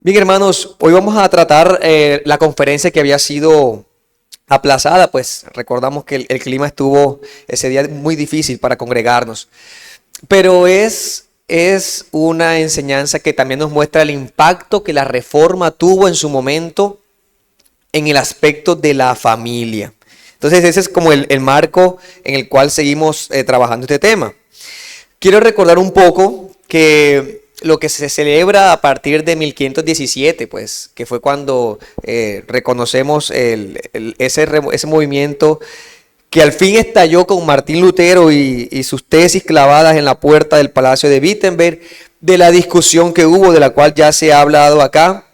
Bien, hermanos, hoy vamos a tratar la conferencia que había sido aplazada, pues recordamos que el clima estuvo ese día muy difícil para congregarnos, pero es una enseñanza que también nos muestra el impacto que la reforma tuvo en su momento en el aspecto de la familia. Entonces ese es como el marco en el cual seguimos trabajando este tema. Quiero recordar un poco que lo que se celebra a partir de 1517, pues, que fue cuando reconocemos ese movimiento que al fin estalló con Martín Lutero y sus tesis clavadas en la puerta del Palacio de Wittenberg, de la discusión que hubo, de la cual ya se ha hablado acá.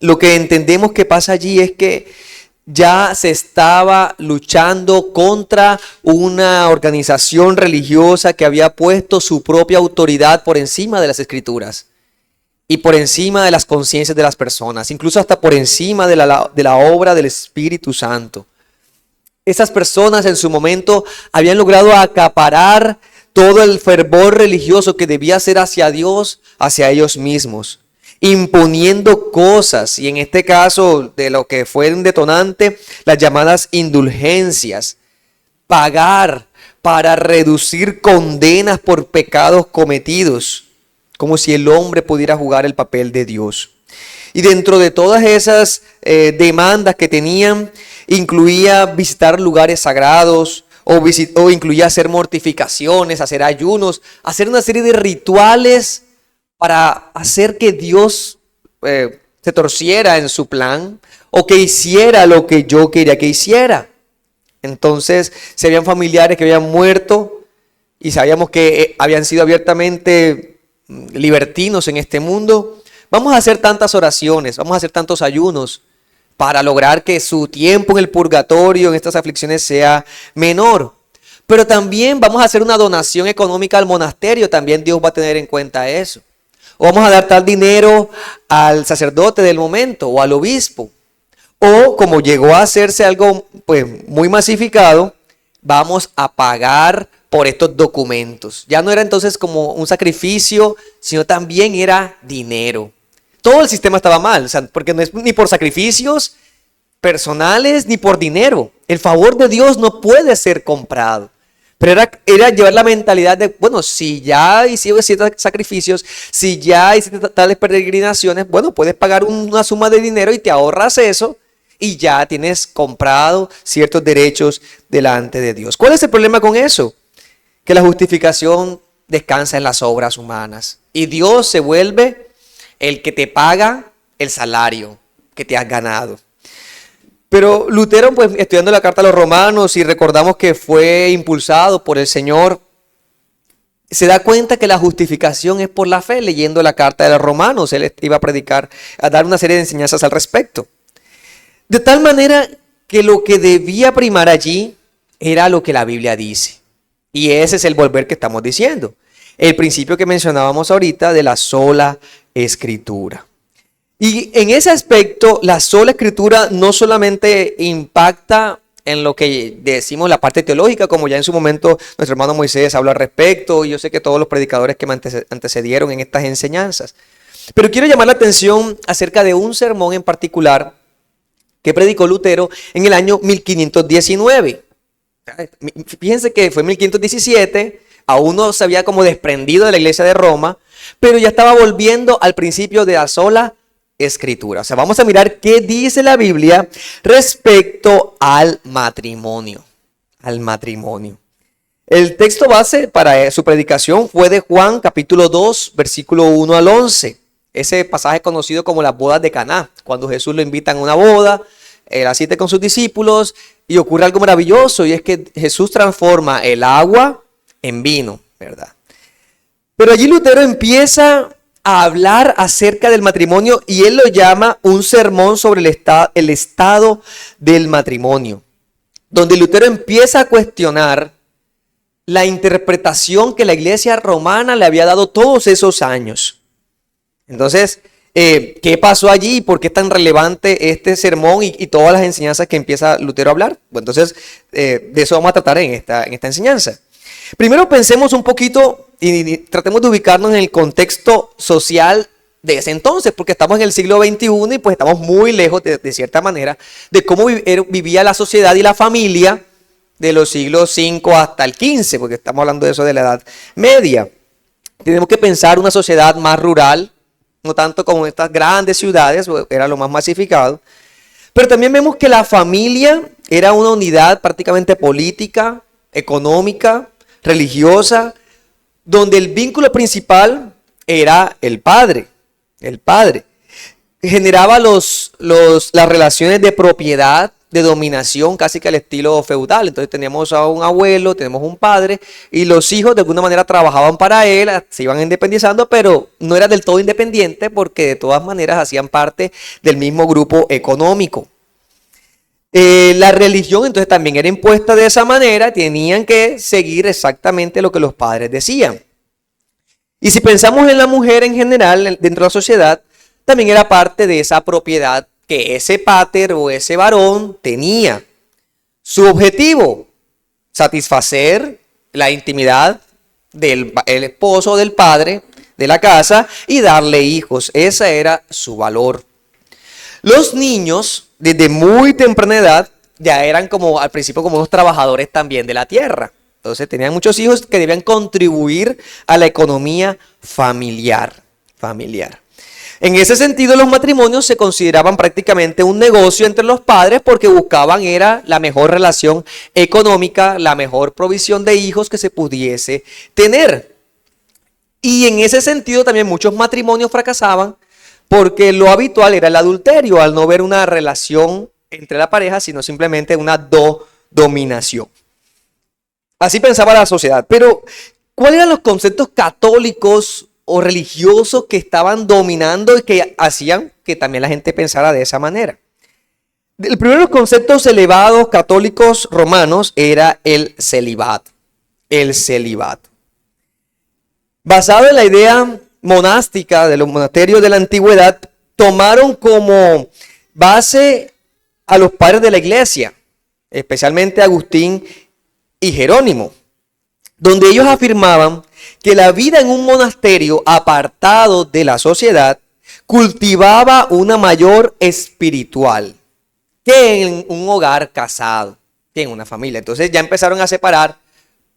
Lo que entendemos que pasa allí es que ya se estaba luchando contra una organización religiosa que había puesto su propia autoridad por encima de las escrituras y por encima de las conciencias de las personas, incluso hasta por encima de la obra del Espíritu Santo. Esas personas en su momento habían logrado acaparar todo el fervor religioso que debía ser hacia Dios, hacia ellos mismos, imponiendo cosas, y en este caso de lo que fue un detonante, las llamadas indulgencias, pagar para reducir condenas por pecados cometidos, como si el hombre pudiera jugar el papel de Dios. Y dentro de todas esas demandas que tenían, incluía visitar lugares sagrados, o incluía hacer mortificaciones, hacer ayunos, hacer una serie de rituales para hacer que Dios se torciera en su plan o que hiciera lo que yo quería que hiciera. Entonces, si habían familiares que habían muerto y sabíamos que habían sido abiertamente libertinos en este mundo, vamos a hacer tantas oraciones, vamos a hacer tantos ayunos para lograr que su tiempo en el purgatorio, en estas aflicciones, sea menor. Pero también vamos a hacer una donación económica al monasterio, también Dios va a tener en cuenta eso. O vamos a dar tal dinero al sacerdote del momento o al obispo. O como llegó a hacerse algo pues muy masificado, vamos a pagar por estos documentos. Ya no era entonces como un sacrificio, sino también era dinero. Todo el sistema estaba mal, o sea, porque no es ni por sacrificios personales ni por dinero. El favor de Dios no puede ser comprado. Pero era llevar la mentalidad de, bueno, si ya hiciste ciertos sacrificios, si ya hiciste tales peregrinaciones, bueno, puedes pagar una suma de dinero y te ahorras eso y ya tienes comprado ciertos derechos delante de Dios. ¿Cuál es el problema con eso? Que la justificación descansa en las obras humanas y Dios se vuelve el que te paga el salario que te has ganado. Pero Lutero, pues estudiando la carta a los romanos y recordamos que fue impulsado por el Señor, se da cuenta que la justificación es por la fe. Leyendo la carta de los romanos, él iba a predicar, a dar una serie de enseñanzas al respecto. De tal manera que lo que debía primar allí era lo que la Biblia dice. Y ese es el volver que estamos diciendo. El principio que mencionábamos ahorita de la sola escritura. Y en ese aspecto, la sola escritura no solamente impacta en lo que decimos la parte teológica, como ya en su momento nuestro hermano Moisés habló al respecto, y yo sé que todos los predicadores que me antecedieron en estas enseñanzas. Pero quiero llamar la atención acerca de un sermón en particular que predicó Lutero en el año 1519. Fíjense que fue 1517, aún no se había como desprendido de la iglesia de Roma, pero ya estaba volviendo al principio de la sola escritura. O sea, vamos a mirar qué dice la Biblia respecto al matrimonio. Al matrimonio. El texto base para su predicación fue de Juan capítulo 2, versículo 1 al 11. Ese pasaje conocido como las bodas de Caná, cuando Jesús lo invitan a una boda, él asiste con sus discípulos y ocurre algo maravilloso, y es que Jesús transforma el agua en vino, ¿verdad? Pero allí Lutero empieza a hablar acerca del matrimonio y él lo llama un sermón sobre el estado del matrimonio, donde Lutero empieza a cuestionar la interpretación que la iglesia romana le había dado todos esos años. Entonces, ¿qué pasó allí? ¿Por qué es tan relevante este sermón y todas las enseñanzas que empieza Lutero a hablar? Bueno, entonces, de eso vamos a tratar en esta enseñanza. Primero pensemos un poquito y tratemos de ubicarnos en el contexto social de ese entonces, porque estamos en el siglo XXI y pues estamos muy lejos de cierta manera de cómo vivía la sociedad y la familia de los siglos V hasta el XV, porque estamos hablando de eso de la Edad Media. Tenemos que pensar una sociedad más rural, no tanto como estas grandes ciudades, era lo más masificado, pero también vemos que la familia era una unidad prácticamente política, económica, religiosa, donde el vínculo principal era el padre. El padre generaba las relaciones de propiedad, de dominación, casi que al estilo feudal. Entonces teníamos a un abuelo, tenemos un padre, y los hijos de alguna manera trabajaban para él, se iban independizando, pero no era del todo independiente porque de todas maneras hacían parte del mismo grupo económico. La religión entonces también era impuesta de esa manera, tenían que seguir exactamente lo que los padres decían. Y si pensamos en la mujer en general dentro de la sociedad, también era parte de esa propiedad que ese pater o ese varón tenía. Su objetivo, satisfacer la intimidad del esposo o del padre de la casa y darle hijos. Ese era su valor. Los niños, desde muy temprana edad, ya eran como al principio como unos trabajadores también de la tierra. Entonces tenían muchos hijos que debían contribuir a la economía familiar. En ese sentido, los matrimonios se consideraban prácticamente un negocio entre los padres porque buscaban era la mejor relación económica, la mejor provisión de hijos que se pudiese tener. Y en ese sentido también muchos matrimonios fracasaban porque lo habitual era el adulterio, al no ver una relación entre la pareja, sino simplemente una dominación. Así pensaba la sociedad. Pero, ¿cuáles eran los conceptos católicos o religiosos que estaban dominando y que hacían que también la gente pensara de esa manera? El primero de los conceptos elevados católicos romanos era el celibato. El celibato. Basado en la idea monástica de los monasterios de la antigüedad, tomaron como base a los padres de la iglesia, especialmente Agustín y Jerónimo, donde ellos afirmaban que la vida en un monasterio apartado de la sociedad cultivaba una mayor espiritual que en un hogar casado, que en una familia. Entonces ya empezaron a separar.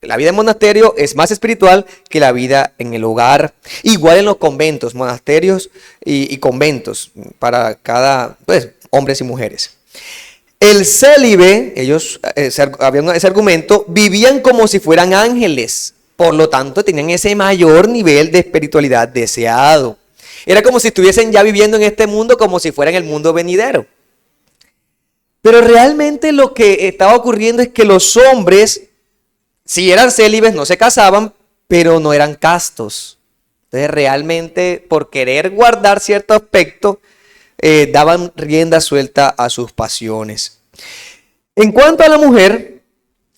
La vida en monasterio es más espiritual que la vida en el hogar. Igual en los conventos, monasterios y conventos para cada, pues, hombres y mujeres. El célibe, ellos habían ese argumento, vivían como si fueran ángeles. Por lo tanto, tenían ese mayor nivel de espiritualidad deseado. Era como si estuviesen ya viviendo en este mundo como si fuera en el mundo venidero. Pero realmente lo que estaba ocurriendo es que los hombres, si eran célibes, no se casaban, pero no eran castos. Entonces realmente por querer guardar cierto aspecto, daban rienda suelta a sus pasiones. En cuanto a la mujer,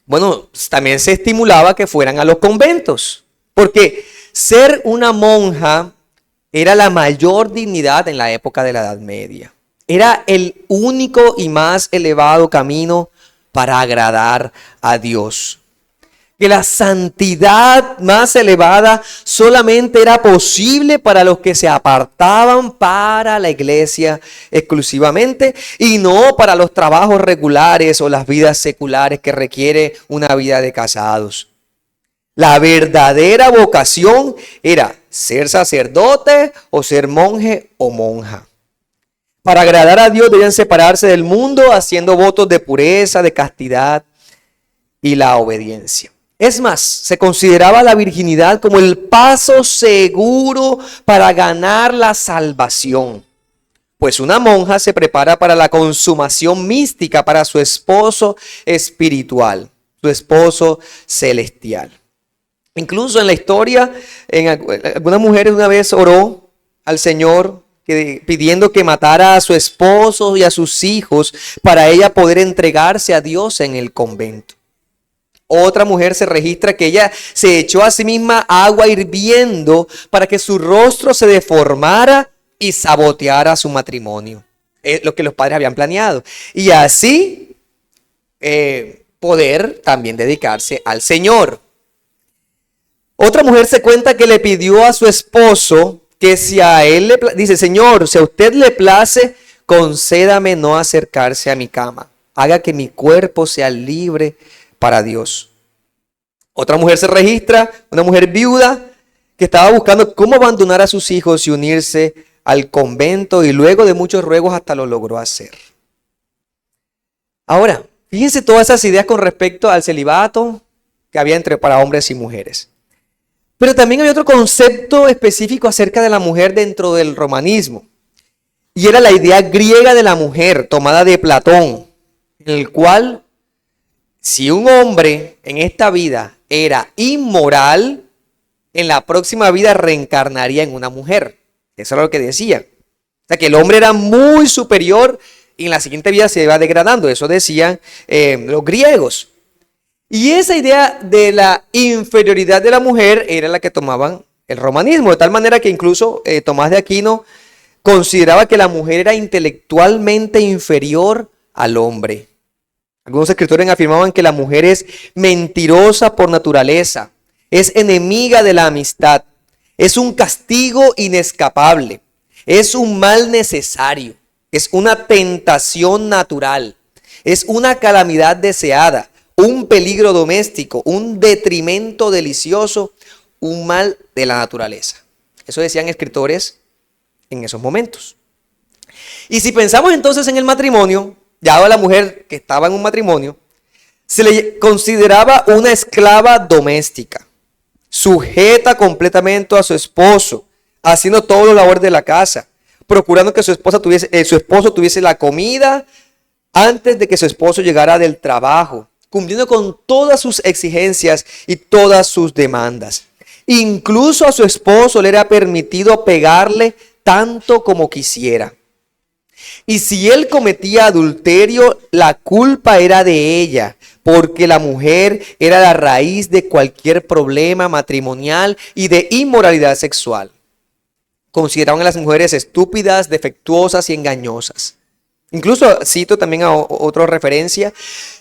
bueno, también se estimulaba que fueran a los conventos, porque ser una monja era la mayor dignidad en la época de la Edad Media. Era el único y más elevado camino para agradar a Dios. Que la santidad más elevada solamente era posible para los que se apartaban para la iglesia exclusivamente y no para los trabajos regulares o las vidas seculares que requiere una vida de casados. La verdadera vocación era ser sacerdote o ser monje o monja. Para agradar a Dios debían separarse del mundo haciendo votos de pureza, de castidad y la obediencia. Es más, se consideraba la virginidad como el paso seguro para ganar la salvación. Pues una monja se prepara para la consumación mística para su esposo espiritual, su esposo celestial. Incluso en la historia, algunas mujeres una vez oró al Señor pidiendo que matara a su esposo y a sus hijos para ella poder entregarse a Dios en el convento. Otra mujer se registra que ella se echó a sí misma agua hirviendo para que su rostro se deformara y saboteara su matrimonio. Es lo que los padres habían planeado. Y así poder también dedicarse al Señor. Otra mujer se cuenta que le pidió a su esposo que si a él dice, Señor, si a usted le place, concédame no acercarse a mi cama. Haga que mi cuerpo sea libre para Dios. Otra mujer se registra, una mujer viuda, que estaba buscando cómo abandonar a sus hijos y unirse al convento, y luego de muchos ruegos hasta lo logró hacer. Ahora, fíjense todas esas ideas con respecto al celibato que había para hombres y mujeres. Pero también había otro concepto específico acerca de la mujer dentro del romanismo. Y era la idea griega de la mujer, tomada de Platón, en el cual si un hombre en esta vida era inmoral, en la próxima vida reencarnaría en una mujer. Eso era lo que decían. O sea, que el hombre era muy superior y en la siguiente vida se iba degradando. Eso decían los griegos. Y esa idea de la inferioridad de la mujer era la que tomaban el romanismo. De tal manera que incluso Tomás de Aquino consideraba que la mujer era intelectualmente inferior al hombre. Algunos escritores afirmaban que la mujer es mentirosa por naturaleza, es enemiga de la amistad, es un castigo inescapable, es un mal necesario, es una tentación natural, es una calamidad deseada, un peligro doméstico, un detrimento delicioso, un mal de la naturaleza. Eso decían escritores en esos momentos. Y si pensamos entonces en el matrimonio, ya a la mujer que estaba en un matrimonio, se le consideraba una esclava doméstica, sujeta completamente a su esposo, haciendo todos los labores de la casa, procurando que su esposo tuviese la comida antes de que su esposo llegara del trabajo, cumpliendo con todas sus exigencias y todas sus demandas. Incluso a su esposo le era permitido pegarle tanto como quisiera. Y si él cometía adulterio, la culpa era de ella, porque la mujer era la raíz de cualquier problema matrimonial y de inmoralidad sexual. Consideraban a las mujeres estúpidas, defectuosas y engañosas. Incluso cito también a otra referencia: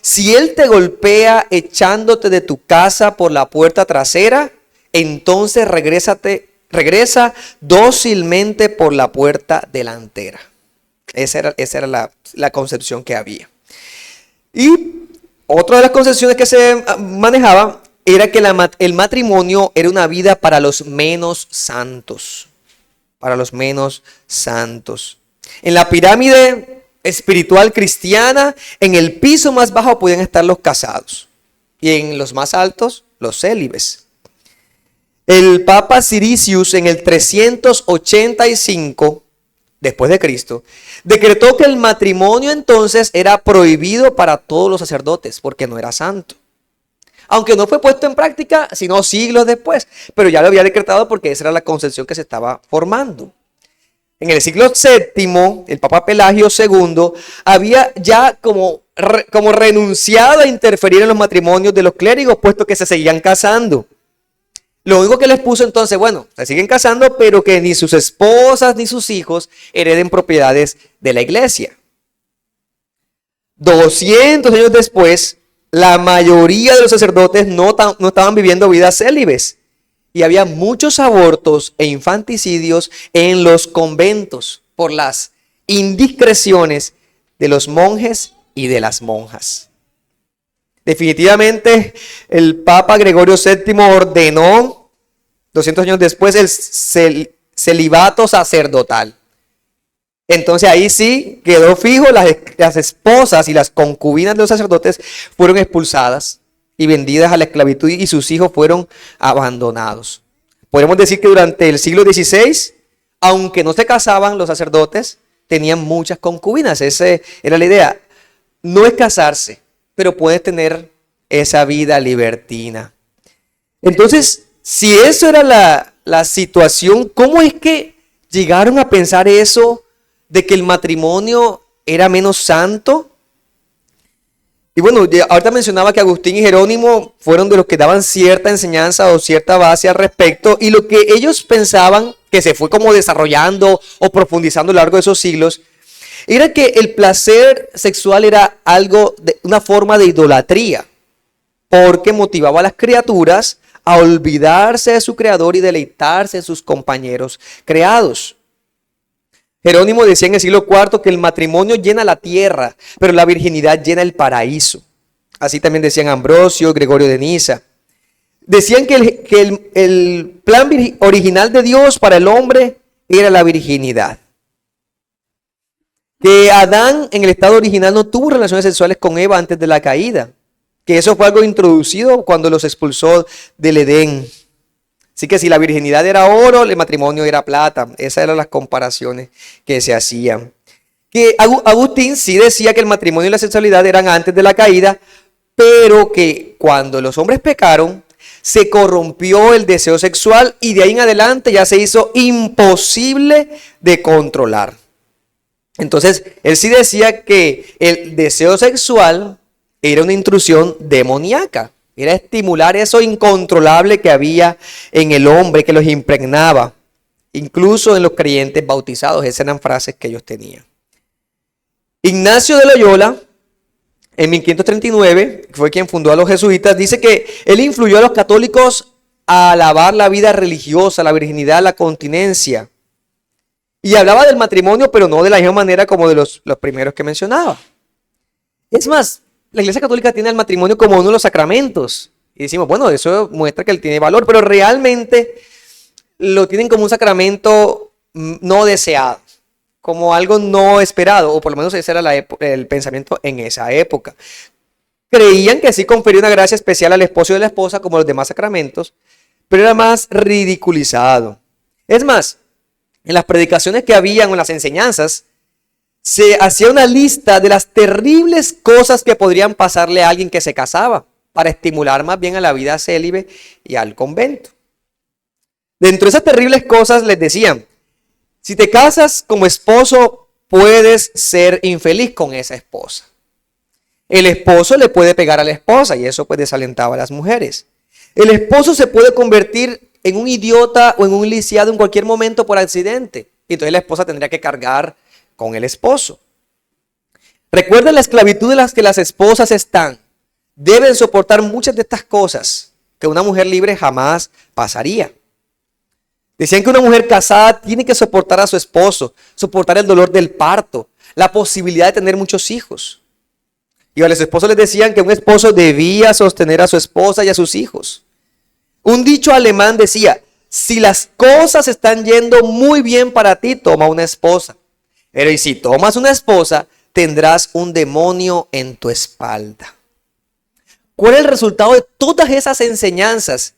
si él te golpea echándote de tu casa por la puerta trasera, entonces regresa dócilmente por la puerta delantera. Esa era la concepción que había. Y otra de las concepciones que se manejaba era que el matrimonio era una vida para los menos santos. Para los menos santos. En la pirámide espiritual cristiana, en el piso más bajo podían estar los casados. Y en los más altos, los célibes. El Papa Siricius en el 385 después de Cristo, decretó que el matrimonio entonces era prohibido para todos los sacerdotes porque no era santo. Aunque no fue puesto en práctica sino siglos después, pero ya lo había decretado porque esa era la concepción que se estaba formando. En el siglo VII, el Papa Pelagio II había ya como renunciado a interferir en los matrimonios de los clérigos, puesto que se seguían casando. Lo único que les puso entonces, bueno, se siguen casando, pero que ni sus esposas ni sus hijos hereden propiedades de la iglesia. 200 años después, la mayoría de los sacerdotes no estaban viviendo vidas célibes. Y había muchos abortos e infanticidios en los conventos por las indiscreciones de los monjes y de las monjas. Definitivamente, el Papa Gregorio VII ordenó, 200 años después, el celibato sacerdotal. Entonces ahí sí quedó fijo, las esposas y las concubinas de los sacerdotes fueron expulsadas y vendidas a la esclavitud y sus hijos fueron abandonados. Podemos decir que durante el siglo XVI, aunque no se casaban los sacerdotes, tenían muchas concubinas. Esa era la idea. No es casarse, pero puedes tener esa vida libertina. Entonces, si eso era la situación, ¿cómo es que llegaron a pensar eso de que el matrimonio era menos santo? Y bueno, ahorita mencionaba que Agustín y Jerónimo fueron de los que daban cierta enseñanza o cierta base al respecto, y lo que ellos pensaban, que se fue como desarrollando o profundizando a lo largo de esos siglos, era que el placer sexual era una forma de idolatría, porque motivaba a las criaturas a olvidarse de su creador y deleitarse en sus compañeros creados. Jerónimo decía en el siglo IV que el matrimonio llena la tierra, pero la virginidad llena el paraíso. Así también decían Ambrosio, Gregorio de Niza. Decían que el plan original de Dios para el hombre era la virginidad. Que Adán en el estado original no tuvo relaciones sexuales con Eva antes de la caída. Que eso fue algo introducido cuando los expulsó del Edén. Así que si la virginidad era oro, el matrimonio era plata. Esas eran las comparaciones que se hacían. Que Agustín sí decía que el matrimonio y la sexualidad eran antes de la caída, pero que cuando los hombres pecaron, se corrompió el deseo sexual y de ahí en adelante ya se hizo imposible de controlar. Entonces, él sí decía que el deseo sexual era una intrusión demoníaca. Era estimular eso incontrolable que había en el hombre, que los impregnaba. Incluso en los creyentes bautizados, esas eran frases que ellos tenían. Ignacio de Loyola, en 1539, fue quien fundó a los jesuitas, dice que él influyó a los católicos a alabar la vida religiosa, la virginidad, la continencia. Y hablaba del matrimonio, pero no de la misma manera como de los primeros que mencionaba. Es más, la Iglesia Católica tiene el matrimonio como uno de los sacramentos. Y decimos, bueno, eso muestra que él tiene valor, pero realmente lo tienen como un sacramento no deseado, como algo no esperado, o por lo menos ese era el pensamiento en esa época. Creían que sí confería una gracia especial al esposo y a la esposa, como los demás sacramentos, pero era más ridiculizado. Es más, en las predicaciones que habían o en las enseñanzas, se hacía una lista de las terribles cosas que podrían pasarle a alguien que se casaba, para estimular más bien a la vida célibe y al convento. Dentro de esas terribles cosas les decían, si te casas como esposo, puedes ser infeliz con esa esposa. El esposo le puede pegar a la esposa y eso pues desalentaba a las mujeres. El esposo se puede convertir en un idiota o en un lisiado en cualquier momento por accidente. Y entonces la esposa tendría que cargar con el esposo. Recuerden la esclavitud en la que las esposas están. Deben soportar muchas de estas cosas que una mujer libre jamás pasaría. Decían que una mujer casada tiene que soportar a su esposo, soportar el dolor del parto, la posibilidad de tener muchos hijos. Y a los esposos les decían que un esposo debía sostener a su esposa y a sus hijos. Un dicho alemán decía, si las cosas están yendo muy bien para ti, toma una esposa. Pero y si tomas una esposa, tendrás un demonio en tu espalda. ¿Cuál es el resultado de todas esas enseñanzas?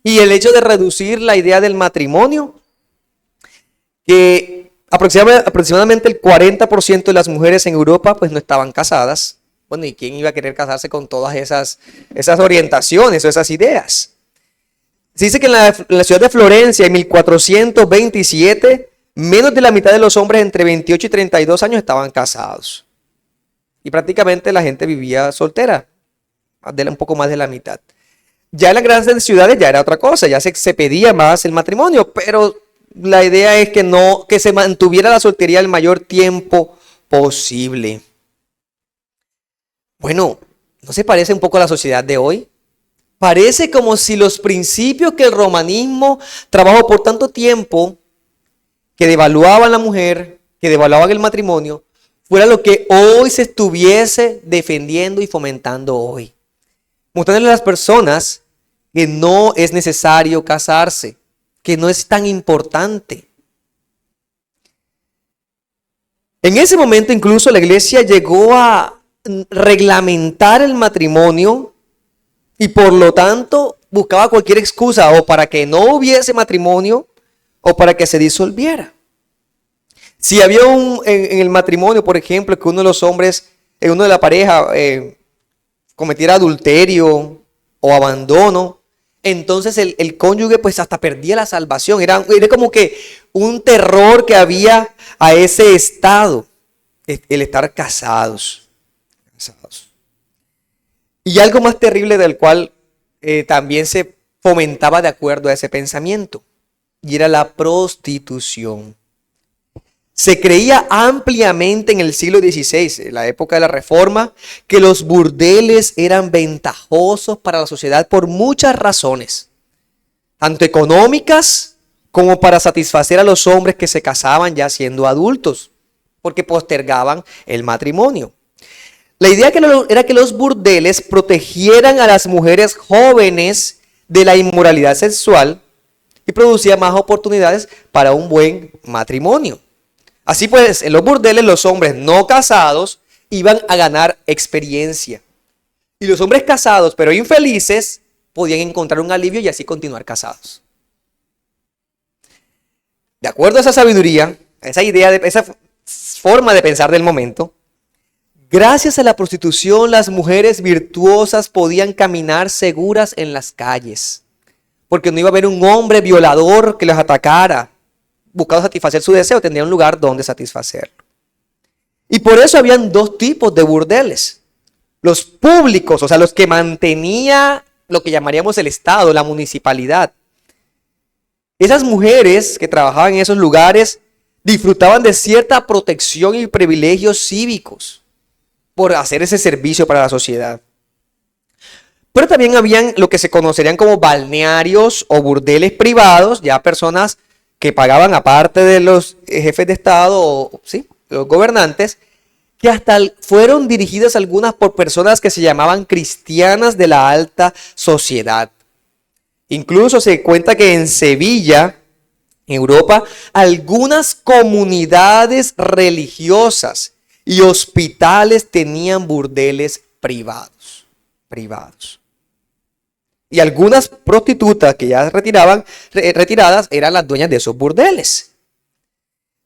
Y el hecho de reducir la idea del matrimonio, que aproximadamente el 40% de las mujeres en Europa pues no estaban casadas. Bueno, ¿y quién iba a querer casarse con todas esas orientaciones o esas ideas? Se dice que en la ciudad de Florencia, en 1427, menos de la mitad de los hombres entre 28 y 32 años estaban casados. Y prácticamente la gente vivía soltera, un poco más de la mitad. Ya en las grandes ciudades ya era otra cosa, ya se pedía más el matrimonio, pero la idea es que se mantuviera la soltería el mayor tiempo posible. Bueno, ¿no se parece un poco a la sociedad de hoy? Parece como si los principios que el romanismo trabajó por tanto tiempo, que devaluaban la mujer, que devaluaban el matrimonio, fuera lo que hoy se estuviese defendiendo y fomentando hoy. Mostrándole a las personas que no es necesario casarse, que no es tan importante. En ese momento incluso la iglesia llegó a reglamentar el matrimonio y por lo tanto buscaba cualquier excusa o para que no hubiese matrimonio o para que se disolviera. Si había en el matrimonio, por ejemplo, que uno de los hombres, uno de la pareja cometiera adulterio o abandono, entonces el cónyuge pues hasta perdía la salvación. Era como que un terror que había a ese estado, el estar casados. Y algo más terrible del cual también se fomentaba de acuerdo a ese pensamiento, y era la prostitución. Se creía ampliamente en el siglo XVI, en la época de la Reforma, que los burdeles eran ventajosos para la sociedad por muchas razones. tanto económicas como para satisfacer a los hombres que se casaban ya siendo adultos, porque postergaban el matrimonio. La idea era que los burdeles protegieran a las mujeres jóvenes de la inmoralidad sexual y producía más oportunidades para un buen matrimonio. Así pues, en los burdeles los hombres no casados iban a ganar experiencia. Y los hombres casados pero infelices podían encontrar un alivio y así continuar casados. De acuerdo a esa sabiduría, a esa idea, esa forma de pensar del momento, gracias a la prostitución las mujeres virtuosas podían caminar seguras en las calles. Porque no iba a haber un hombre violador que las atacara. Buscando satisfacer su deseo, tendría un lugar donde satisfacerlo. Y por eso habían dos tipos de burdeles. Los públicos, o sea, los que mantenía lo que llamaríamos el Estado, la municipalidad. Esas mujeres que trabajaban en esos lugares disfrutaban de cierta protección y privilegios cívicos por hacer ese servicio para la sociedad. Pero también habían lo que se conocerían como balnearios o burdeles privados, ya personas que pagaban aparte de los jefes de Estado o ¿sí? Los gobernantes, que hasta fueron dirigidas algunas por personas que se llamaban cristianas de la alta sociedad. Incluso se cuenta que en Sevilla, en Europa, algunas comunidades religiosas y hospitales tenían burdeles privados. Y algunas prostitutas que ya retiradas eran las dueñas de esos burdeles.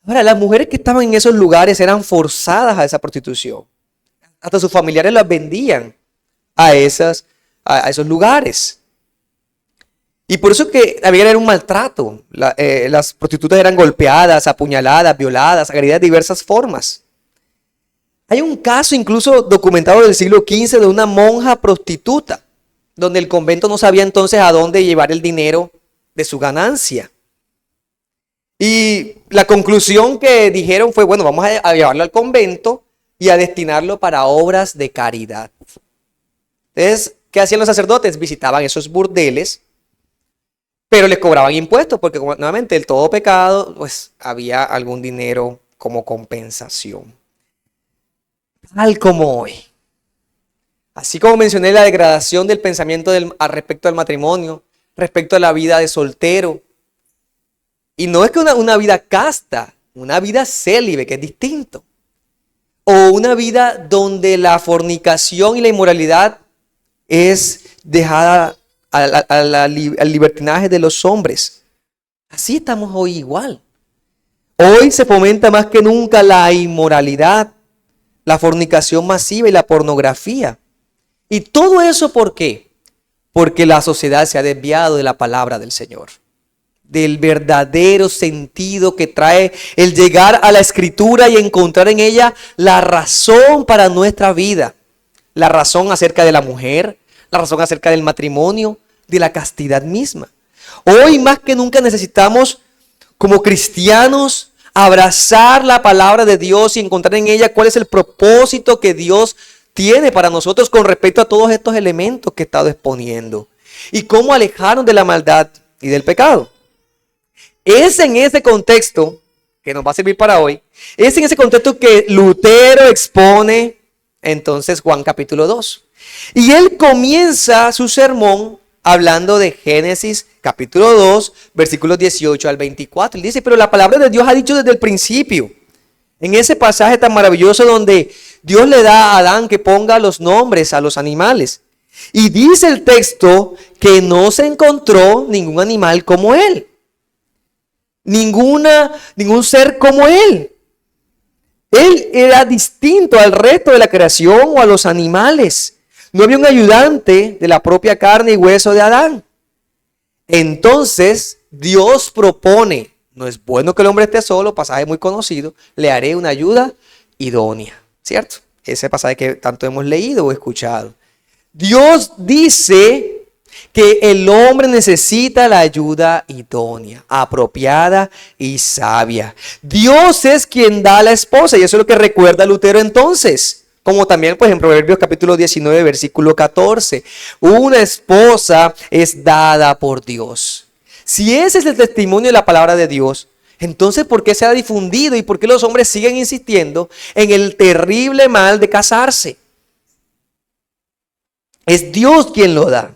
Ahora, las mujeres que estaban en esos lugares eran forzadas a esa prostitución. Hasta sus familiares las vendían a esos lugares. Y por eso que había un maltrato. Las prostitutas eran golpeadas, apuñaladas, violadas, agredidas de diversas formas. Hay un caso incluso documentado del siglo XV de una monja prostituta, donde el convento no sabía entonces a dónde llevar el dinero de su ganancia. Y la conclusión que dijeron fue, bueno, vamos a llevarlo al convento y a destinarlo para obras de caridad. Entonces, ¿qué hacían los sacerdotes? Visitaban esos burdeles, pero les cobraban impuestos, porque nuevamente el todo pecado, pues había algún dinero como compensación. Tal como hoy. Así como mencioné la degradación del pensamiento respecto al matrimonio, respecto a la vida de soltero. Y no es que una vida casta, una vida célibe, que es distinto. O una vida donde la fornicación y la inmoralidad es dejada al libertinaje de los hombres. Así estamos hoy igual. Hoy se fomenta más que nunca la inmoralidad, la fornicación masiva y la pornografía. ¿Y todo eso por qué? Porque la sociedad se ha desviado de la palabra del Señor, del verdadero sentido que trae el llegar a la Escritura y encontrar en ella la razón para nuestra vida. La razón acerca de la mujer, la razón acerca del matrimonio, de la castidad misma. Hoy más que nunca necesitamos, como cristianos, abrazar la palabra de Dios y encontrar en ella cuál es el propósito que Dios tiene para nosotros con respecto a todos estos elementos que he estado exponiendo. Y cómo alejarnos de la maldad y del pecado. Es en ese contexto, que nos va a servir para hoy, es en ese contexto que Lutero expone entonces Juan capítulo 2. Y él comienza su sermón hablando de Génesis capítulo 2, versículos 18 al 24. Él dice, pero la palabra de Dios ha dicho desde el principio, en ese pasaje tan maravilloso donde Dios le da a Adán que ponga los nombres a los animales. Y dice el texto que no se encontró ningún animal como él. Ningún ser como él. Él era distinto al resto de la creación o a los animales. No había un ayudante de la propia carne y hueso de Adán. Entonces Dios propone, no es bueno que el hombre esté solo, pasaje muy conocido, le haré una ayuda idónea, ¿cierto? Ese pasaje que tanto hemos leído o escuchado. Dios dice que el hombre necesita la ayuda idónea, apropiada y sabia. Dios es quien da a la esposa y eso es lo que recuerda Lutero entonces. Como también pues en Proverbios capítulo 19 versículo 14. Una esposa es dada por Dios. Si ese es el testimonio de la palabra de Dios, entonces ¿por qué se ha difundido y por qué los hombres siguen insistiendo en el terrible mal de casarse? Es Dios quien lo da.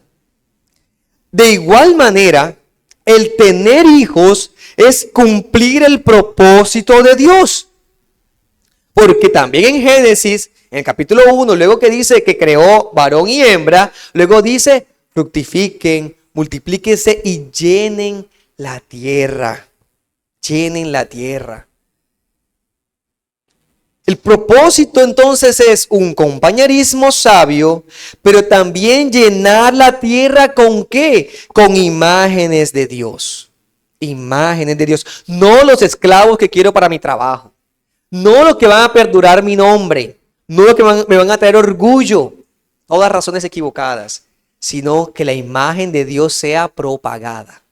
De igual manera, el tener hijos es cumplir el propósito de Dios. Porque también en Génesis, en el capítulo 1, luego que dice que creó varón y hembra, luego dice, fructifiquen, multiplíquense y llenen la tierra. Llenen la tierra. El propósito entonces es un compañerismo sabio, pero también llenar la tierra ¿con qué? Con imágenes de Dios. Imágenes de Dios. No los esclavos que quiero para mi trabajo. No los que van a perdurar mi nombre. No los que me van a traer orgullo. Todas razones equivocadas. Sino que la imagen de Dios sea propagada.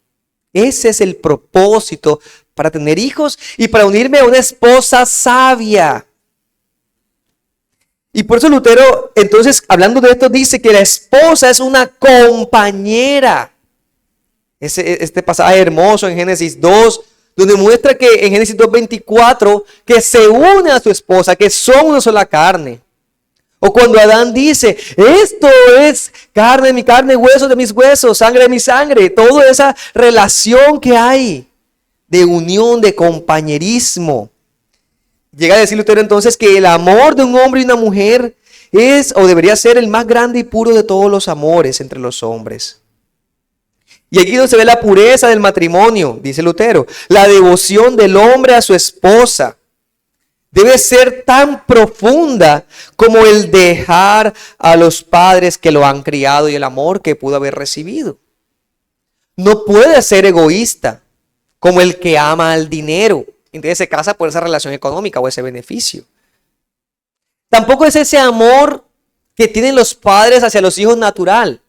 Ese es el propósito para tener hijos y para unirme a una esposa sabia. Y por eso Lutero, entonces, hablando de esto, dice que la esposa es una compañera. Este pasaje hermoso en Génesis 2, donde muestra que en Génesis 2:24, que se une a su esposa, que son una sola carne. O cuando Adán dice, esto es carne de mi carne, hueso de mis huesos, sangre de mi sangre. Toda esa relación que hay de unión, de compañerismo. Llega a decir Lutero entonces que el amor de un hombre y una mujer es o debería ser el más grande y puro de todos los amores entre los hombres. Y aquí donde se ve la pureza del matrimonio, dice Lutero, la devoción del hombre a su esposa debe ser tan profunda como el dejar a los padres que lo han criado y el amor que pudo haber recibido. No puede ser egoísta como el que ama al dinero. Entonces se casa por esa relación económica o ese beneficio. Tampoco es ese amor que tienen los padres hacia los hijos natural.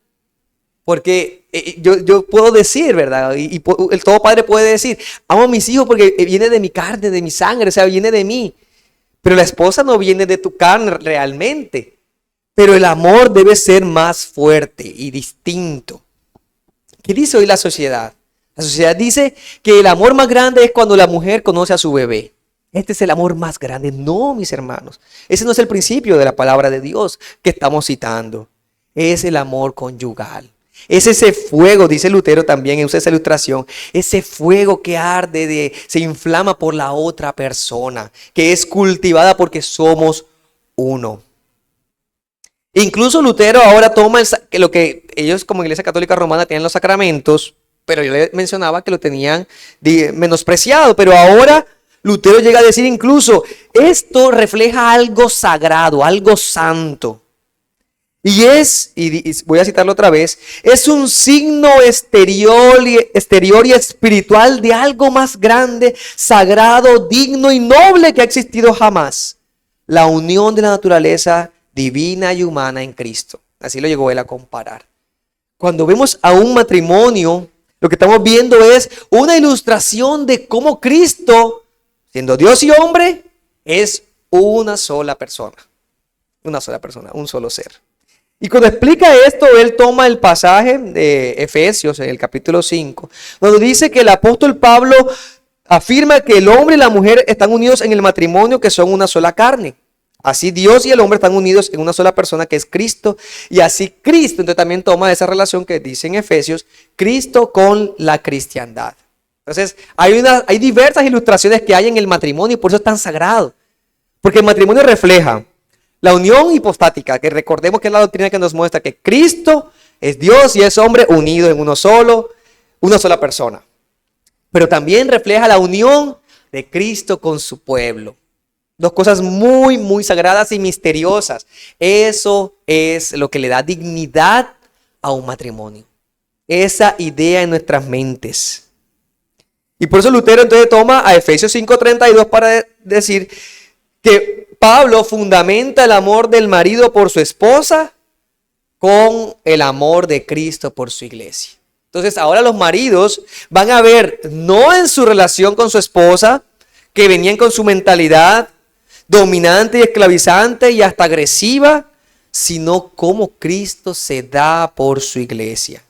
Porque yo puedo decir, ¿verdad? Y todo padre puede decir, amo a mis hijos porque viene de mi carne, de mi sangre, o sea, viene de mí. Pero la esposa no viene de tu carne realmente. Pero el amor debe ser más fuerte y distinto. ¿Qué dice hoy la sociedad? La sociedad dice que el amor más grande es cuando la mujer conoce a su bebé. Este es el amor más grande. No, mis hermanos. Ese no es el principio de la palabra de Dios que estamos citando. Es el amor conyugal. Es ese fuego, dice Lutero también, usa esa ilustración. Ese fuego que arde, se inflama por la otra persona. Que es cultivada porque somos uno. Incluso Lutero ahora toma lo que ellos como Iglesia Católica Romana tienen los sacramentos. Pero yo le mencionaba que lo tenían menospreciado. Pero ahora Lutero llega a decir incluso, esto refleja algo sagrado, algo santo. Y voy a citarlo otra vez, es un signo exterior y espiritual de algo más grande, sagrado, digno y noble que ha existido jamás. La unión de la naturaleza divina y humana en Cristo. Así lo llegó él a comparar. Cuando vemos a un matrimonio, lo que estamos viendo es una ilustración de cómo Cristo, siendo Dios y hombre, es una sola persona. Una sola persona, un solo ser. Y cuando explica esto, él toma el pasaje de Efesios, en el capítulo 5, donde dice que el apóstol Pablo afirma que el hombre y la mujer están unidos en el matrimonio, que son una sola carne. Así Dios y el hombre están unidos en una sola persona que es Cristo. Y así Cristo, entonces también toma esa relación que dice en Efesios, Cristo con la cristiandad. Entonces hay diversas ilustraciones que hay en el matrimonio y por eso es tan sagrado. Porque el matrimonio refleja la unión hipostática, que recordemos que es la doctrina que nos muestra que Cristo es Dios y es hombre unido en uno solo, una sola persona. Pero también refleja la unión de Cristo con su pueblo. Dos cosas muy, muy sagradas y misteriosas. Eso es lo que le da dignidad a un matrimonio. Esa idea en nuestras mentes. Y por eso Lutero entonces toma a Efesios 5:32 para decir que Pablo fundamenta el amor del marido por su esposa con el amor de Cristo por su iglesia. Entonces ahora los maridos van a ver, no en su relación con su esposa, que venían con su mentalidad dominante y esclavizante y hasta agresiva, sino cómo Cristo se da por su iglesia.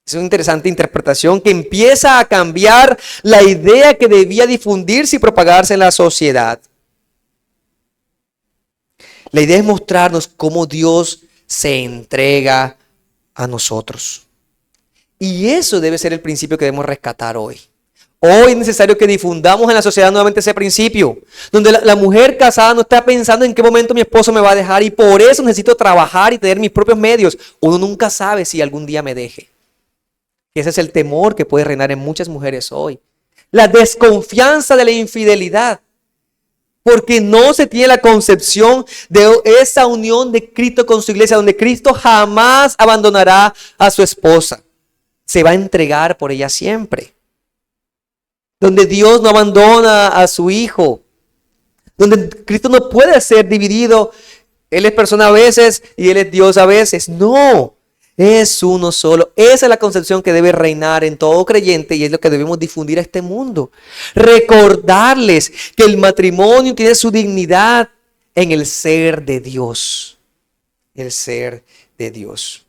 Es una interesante interpretación que empieza a cambiar la idea que debía difundirse y propagarse en la sociedad. La idea es mostrarnos cómo Dios se entrega a nosotros. Y eso debe ser el principio que debemos rescatar hoy. Hoy es necesario que difundamos en la sociedad nuevamente ese principio, donde la mujer casada no está pensando en qué momento mi esposo me va a dejar y por eso necesito trabajar y tener mis propios medios. Uno nunca sabe si algún día me deje. Y ese es el temor que puede reinar en muchas mujeres hoy. La desconfianza de la infidelidad, porque no se tiene la concepción de esa unión de Cristo con su iglesia, donde Cristo jamás abandonará a su esposa. Se va a entregar por ella siempre. Donde Dios no abandona a su Hijo, donde Cristo no puede ser dividido, Él es persona a veces y Él es Dios a veces. No, es uno solo. Esa es la concepción que debe reinar en todo creyente y es lo que debemos difundir a este mundo. Recordarles que el matrimonio tiene su dignidad en el ser de Dios. El ser de Dios.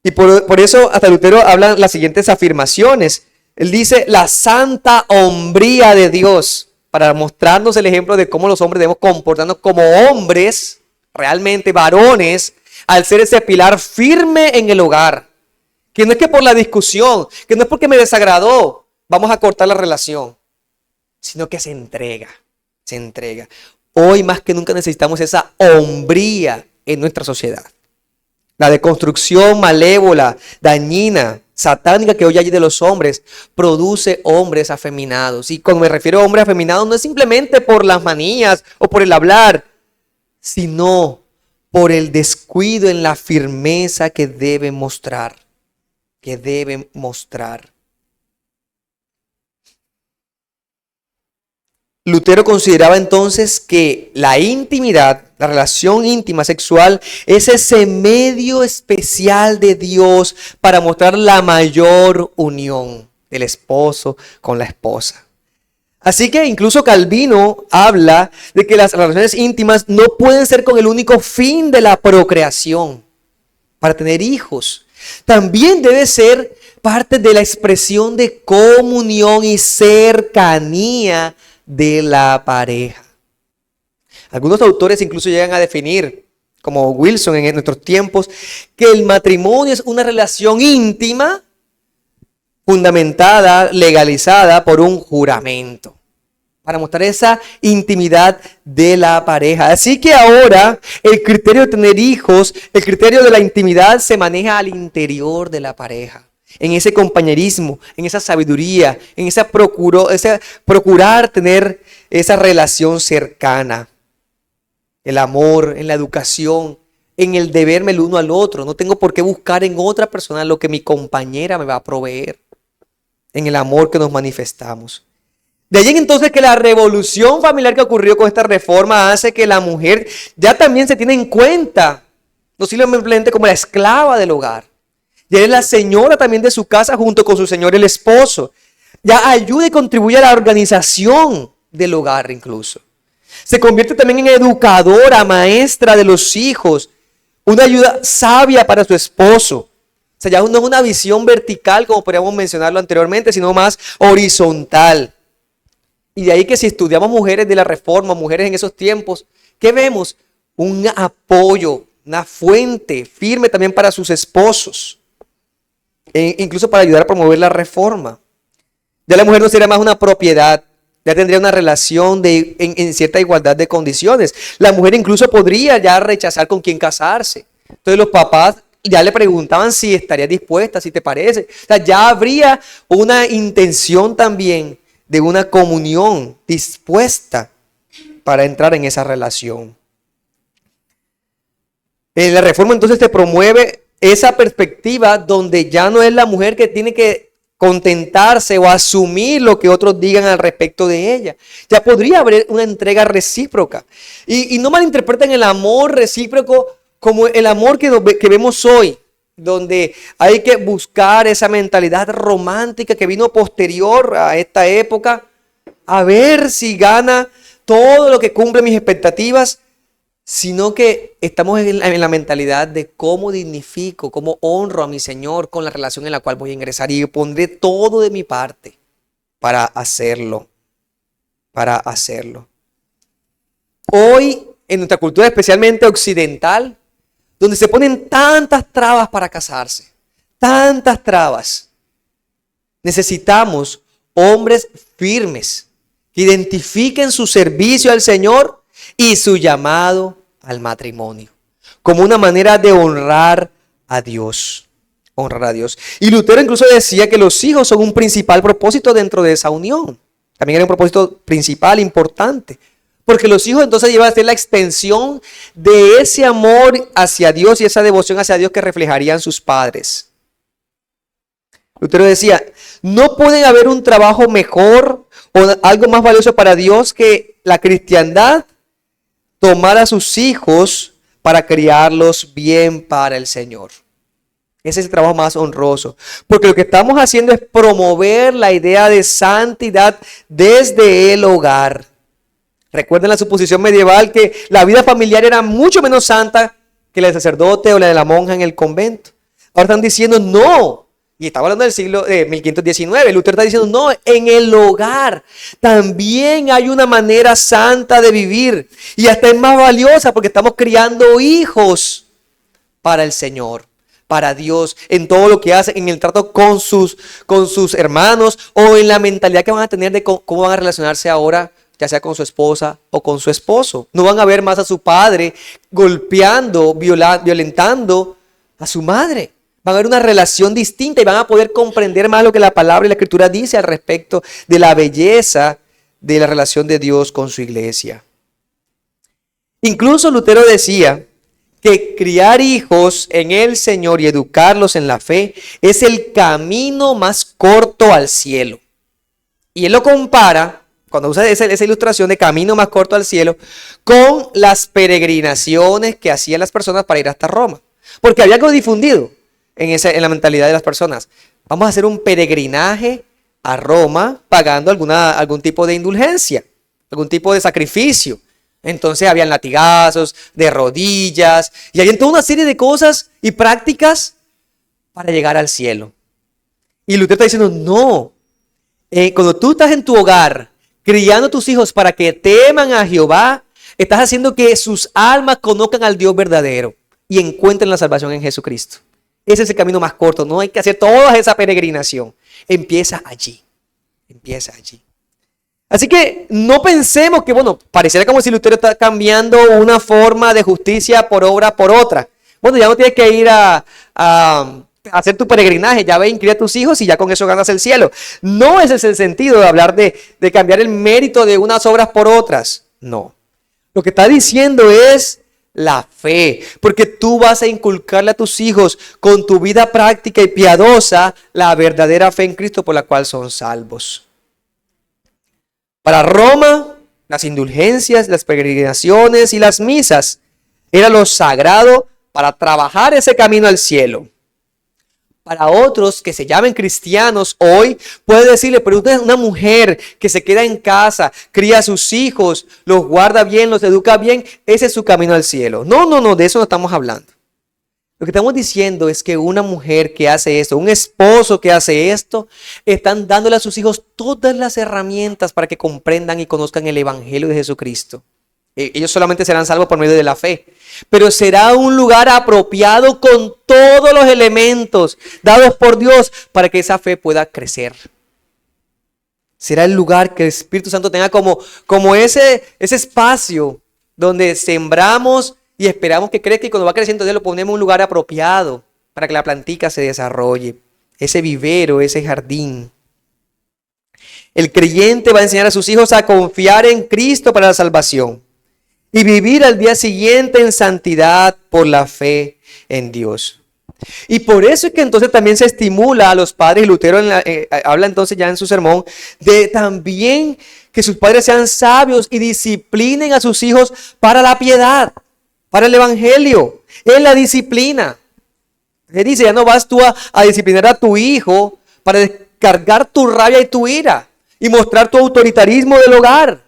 Y por eso hasta Lutero habla las siguientes afirmaciones. Él dice la santa hombría de Dios, para mostrarnos el ejemplo de cómo los hombres debemos comportarnos como hombres, realmente varones, al ser ese pilar firme en el hogar. Que no es que por la discusión, que no es porque me desagradó, vamos a cortar la relación, sino que se entrega, se entrega. Hoy más que nunca necesitamos esa hombría en nuestra sociedad. La deconstrucción malévola, dañina, satánica que hoy hay de los hombres, produce hombres afeminados. Y cuando me refiero a hombres afeminados, no es simplemente por las manías o por el hablar, sino por el descuido en la firmeza que deben mostrar. Que deben mostrar. Lutero consideraba entonces que la intimidad, la relación íntima sexual, es ese medio especial de Dios para mostrar la mayor unión del esposo con la esposa. Así que incluso Calvino habla de que las relaciones íntimas no pueden ser con el único fin de la procreación, para tener hijos. También debe ser parte de la expresión de comunión y cercanía de la pareja. Algunos autores incluso llegan a definir, como Wilson en nuestros tiempos, que el matrimonio es una relación íntima, fundamentada, legalizada por un juramento, para mostrar esa intimidad de la pareja. Así que ahora el criterio de tener hijos, el criterio de la intimidad se maneja al interior de la pareja. En ese compañerismo, en esa sabiduría, en ese procurar tener esa relación cercana. El amor, en la educación, en el deberme el uno al otro. No tengo por qué buscar en otra persona lo que mi compañera me va a proveer. En el amor que nos manifestamos. De ahí entonces que la revolución familiar que ocurrió con esta reforma hace que la mujer ya también se tiene en cuenta, no simplemente como la esclava del hogar. Ya es la señora también de su casa junto con su señor el esposo. Ya ayuda y contribuye a la organización del hogar incluso. Se convierte también en educadora, maestra de los hijos. Una ayuda sabia para su esposo. O sea, ya no es una visión vertical como podríamos mencionarlo anteriormente, sino más horizontal. Y de ahí que si estudiamos mujeres de la reforma, mujeres en esos tiempos, ¿qué vemos? Un apoyo, una fuente firme también para sus esposos. Incluso para ayudar a promover la reforma. Ya la mujer no sería más una propiedad, ya tendría una relación en cierta igualdad de condiciones. La mujer incluso podría ya rechazar con quién casarse. Entonces los papás ya le preguntaban si estaría dispuesta, si te parece. O sea, ya habría una intención también de una comunión dispuesta para entrar en esa relación. En la reforma entonces se promueve esa perspectiva donde ya no es la mujer que tiene que contentarse o asumir lo que otros digan al respecto de ella. Ya podría haber una entrega recíproca. Y no malinterpreten el amor recíproco como el amor que vemos hoy, donde hay que buscar esa mentalidad romántica que vino posterior a esta época, a ver si gana todo lo que cumple mis expectativas. sino que estamos en la mentalidad de cómo dignifico, cómo honro a mi Señor con la relación en la cual voy a ingresar y pondré todo de mi parte para hacerlo, para hacerlo. Hoy, en nuestra cultura especialmente occidental, donde se ponen tantas trabas para casarse, tantas trabas, necesitamos hombres firmes que identifiquen su servicio al Señor y su llamado al matrimonio como una manera de honrar a Dios. Honrar a Dios. Y Lutero incluso decía que los hijos son un principal propósito dentro de esa unión. También era un propósito principal, importante. Porque los hijos entonces llevan a ser la extensión de ese amor hacia Dios y esa devoción hacia Dios que reflejarían sus padres. Lutero decía, no puede haber un trabajo mejor o algo más valioso para Dios que la cristiandad tomar a sus hijos para criarlos bien para el Señor. Ese es el trabajo más honroso. Porque lo que estamos haciendo es promover la idea de santidad desde el hogar. Recuerden la suposición medieval que la vida familiar era mucho menos santa que la del sacerdote o la de la monja en el convento. Ahora están diciendo no. Y estaba hablando del siglo de 1519. Lutero está diciendo no, en el hogar también hay una manera santa de vivir. Y hasta es más valiosa porque estamos criando hijos para el Señor, para Dios, en todo lo que hacen, en el trato con sus hermanos o en la mentalidad que van a tener de cómo van a relacionarse ahora, ya sea con su esposa o con su esposo. No van a ver más a su padre golpeando, violentando a su madre. Van a ver una relación distinta y van a poder comprender más lo que la palabra y la escritura dice al respecto de la belleza de la relación de Dios con su iglesia. Incluso Lutero decía que criar hijos en el Señor y educarlos en la fe es el camino más corto al cielo. Y él lo compara, cuando usa esa ilustración de camino más corto al cielo, con las peregrinaciones que hacían las personas para ir hasta Roma. Porque había algo difundido en la mentalidad de las personas. Vamos a hacer un peregrinaje a Roma pagando algún tipo de indulgencia, algún tipo de sacrificio. Entonces habían latigazos, de rodillas, y había toda una serie de cosas y prácticas para llegar al cielo. Y Lutero está diciendo, no, cuando tú estás en tu hogar, criando a tus hijos para que teman a Jehová, estás haciendo que sus almas conozcan al Dios verdadero y encuentren la salvación en Jesucristo. Ese es el camino más corto, no hay que hacer toda esa peregrinación. Empieza allí, empieza allí. Así que no pensemos que, bueno, pareciera como si Lutero está cambiando una forma de justicia por obra por otra. Bueno, ya no tienes que ir a hacer tu peregrinaje, ya ve, inscribe a tus hijos y ya con eso ganas el cielo. No ese es el sentido de hablar de cambiar el mérito de unas obras por otras. No. Lo que está diciendo es la fe, porque tú vas a inculcarle a tus hijos con tu vida práctica y piadosa la verdadera fe en Cristo por la cual son salvos. Para Roma, las indulgencias, las peregrinaciones y las misas era lo sagrado para trabajar ese camino al cielo. Para otros que se llamen cristianos hoy, puede decirle, pero usted es una mujer que se queda en casa, cría a sus hijos, los guarda bien, los educa bien, ese es su camino al cielo. No, de eso no estamos hablando. Lo que estamos diciendo es que una mujer que hace esto, un esposo que hace esto, están dándole a sus hijos todas las herramientas para que comprendan y conozcan el Evangelio de Jesucristo. Ellos solamente serán salvos por medio de la fe, pero será un lugar apropiado con todos los elementos dados por Dios para que esa fe pueda crecer. Será el lugar que el Espíritu Santo tenga como ese espacio donde sembramos y esperamos que crezca, y cuando va creciendo Dios lo ponemos en un lugar apropiado para que la plantica se desarrolle, ese vivero, ese jardín. El creyente va a enseñar a sus hijos a confiar en Cristo para la salvación y vivir al día siguiente en santidad por la fe en Dios. Y por eso es que entonces también se estimula a los padres, y Lutero habla entonces ya en su sermón, de también que sus padres sean sabios y disciplinen a sus hijos para la piedad, para el evangelio, en la disciplina. Él dice, ya no vas tú a disciplinar a tu hijo para descargar tu rabia y tu ira y mostrar tu autoritarismo del hogar,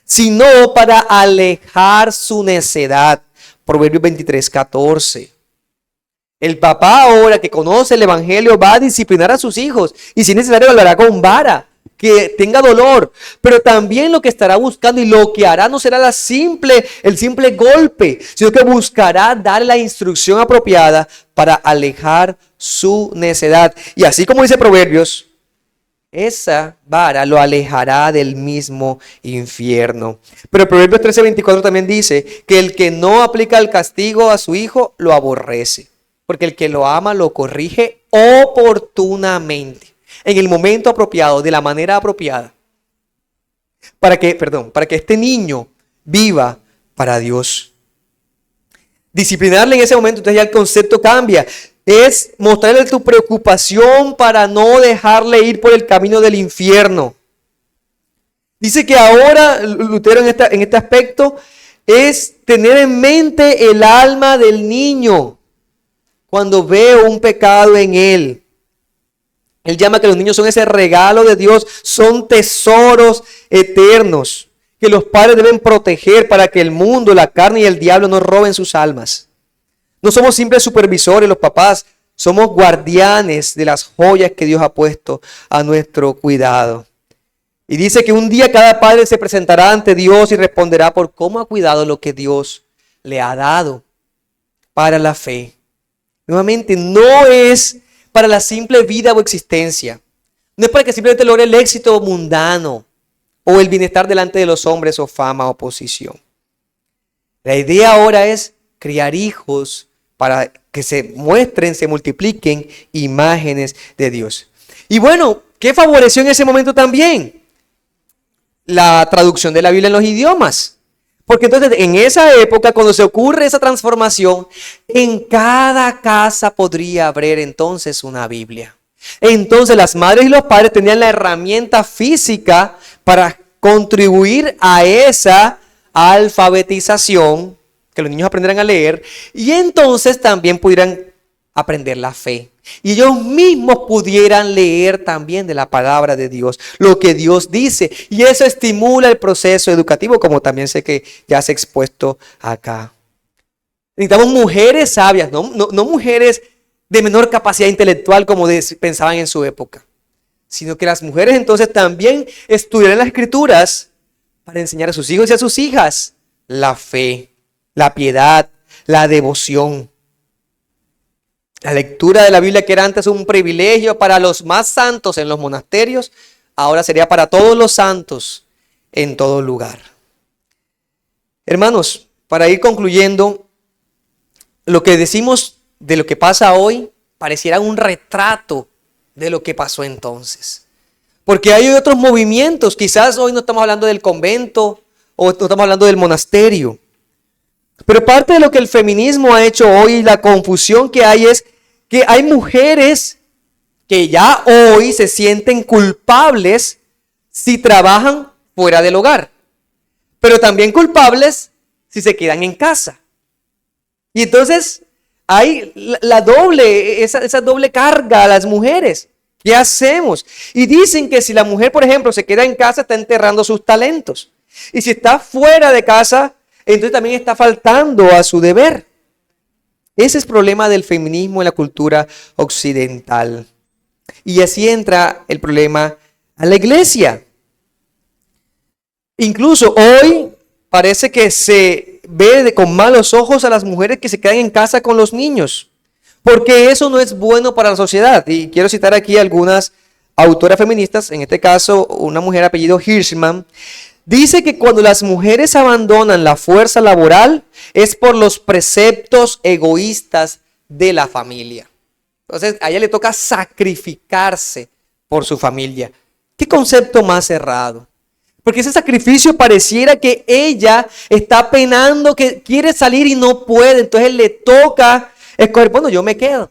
sino para alejar su necedad. Proverbios 23:14. El papá ahora que conoce el evangelio va a disciplinar a sus hijos y si es necesario lo hará con vara, que tenga dolor, pero también lo que estará buscando y lo que hará no será el simple golpe, sino que buscará dar la instrucción apropiada para alejar su necedad. Y así como dice Proverbios, esa vara lo alejará del mismo infierno. Pero Proverbios 13:24 también dice que el que no aplica el castigo a su hijo lo aborrece, porque el que lo ama lo corrige oportunamente, en el momento apropiado, de la manera apropiada, para que este niño viva para Dios. Disciplinarle en ese momento, entonces ya el concepto cambia. Es mostrarle tu preocupación para no dejarle ir por el camino del infierno. Dice que ahora Lutero en este aspecto es tener en mente el alma del niño cuando veo un pecado en él. Él llama que los niños son ese regalo de Dios, son tesoros eternos que los padres deben proteger para que el mundo, la carne y el diablo no roben sus almas. No somos simples supervisores los papás, somos guardianes de las joyas que Dios ha puesto a nuestro cuidado. Y dice que un día cada padre se presentará ante Dios y responderá por cómo ha cuidado lo que Dios le ha dado para la fe. Nuevamente, no es para la simple vida o existencia. No es para que simplemente logre el éxito mundano o el bienestar delante de los hombres o fama o posición. La idea ahora es criar hijos para que se muestren, se multipliquen imágenes de Dios. Y bueno, ¿qué favoreció en ese momento también? La traducción de la Biblia en los idiomas. Porque entonces en esa época, cuando se ocurre esa transformación, en cada casa podría haber entonces una Biblia. Entonces las madres y los padres tenían la herramienta física para contribuir a esa alfabetización, que los niños aprendieran a leer, y entonces también pudieran aprender la fe. Y ellos mismos pudieran leer también de la palabra de Dios, lo que Dios dice. Y eso estimula el proceso educativo, como también sé que ya se ha expuesto acá. Necesitamos mujeres sabias, no mujeres de menor capacidad intelectual como pensaban en su época, sino que las mujeres entonces también estudiaran las escrituras para enseñar a sus hijos y a sus hijas la fe, la piedad, la devoción. La lectura de la Biblia, que era antes un privilegio para los más santos en los monasterios, ahora sería para todos los santos en todo lugar. Hermanos, para ir concluyendo, lo que decimos de lo que pasa hoy pareciera un retrato de lo que pasó entonces. Porque hay otros movimientos, quizás hoy no estamos hablando del convento o no estamos hablando del monasterio. Pero parte de lo que el feminismo ha hecho hoy, la confusión que hay es que hay mujeres que ya hoy se sienten culpables si trabajan fuera del hogar, pero también culpables si se quedan en casa. Y entonces hay esa doble carga a las mujeres. ¿Qué hacemos? Y dicen que si la mujer, por ejemplo, se queda en casa, está enterrando sus talentos. Y si está fuera de casa, entonces también está faltando a su deber. Ese es el problema del feminismo en la cultura occidental. Y así entra el problema a la iglesia. Incluso hoy parece que se ve con malos ojos a las mujeres que se quedan en casa con los niños, porque eso no es bueno para la sociedad. Y quiero citar aquí algunas autoras feministas, en este caso una mujer apellido Hirschman. Dice que cuando las mujeres abandonan la fuerza laboral es por los preceptos egoístas de la familia. Entonces a ella le toca sacrificarse por su familia. ¿Qué concepto más errado? Porque ese sacrificio pareciera que ella está penando, que quiere salir y no puede. Entonces le toca escoger, bueno, yo me quedo.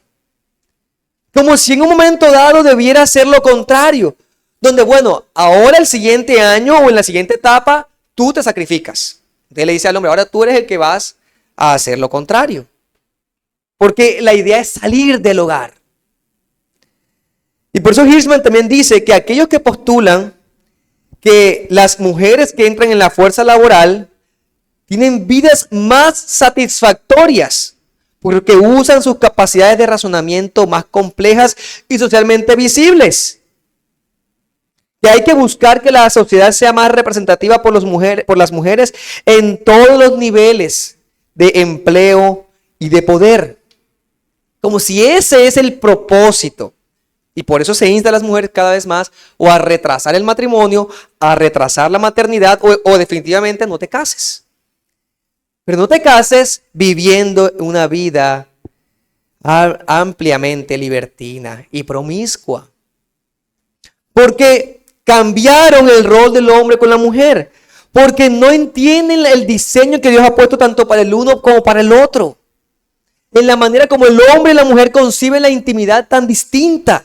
Como si en un momento dado debiera hacer lo contrario. Donde, bueno, ahora el siguiente año o en la siguiente etapa, tú te sacrificas. Entonces le dice al hombre, ahora tú eres el que vas a hacer lo contrario. Porque la idea es salir del hogar. Y por eso Hirschman también dice que aquellos que postulan que las mujeres que entran en la fuerza laboral tienen vidas más satisfactorias porque usan sus capacidades de razonamiento más complejas y socialmente visibles. Que hay que buscar que la sociedad sea más representativa por las mujeres en todos los niveles de empleo y de poder. Como si ese es el propósito. Y por eso se insta a las mujeres cada vez más o a retrasar el matrimonio, a retrasar la maternidad o definitivamente no te cases. Pero no te cases viviendo una vida ampliamente libertina y promiscua. Porque cambiaron el rol del hombre con la mujer. Porque no entienden el diseño que Dios ha puesto tanto para el uno como para el otro. En la manera como el hombre y la mujer conciben la intimidad tan distinta.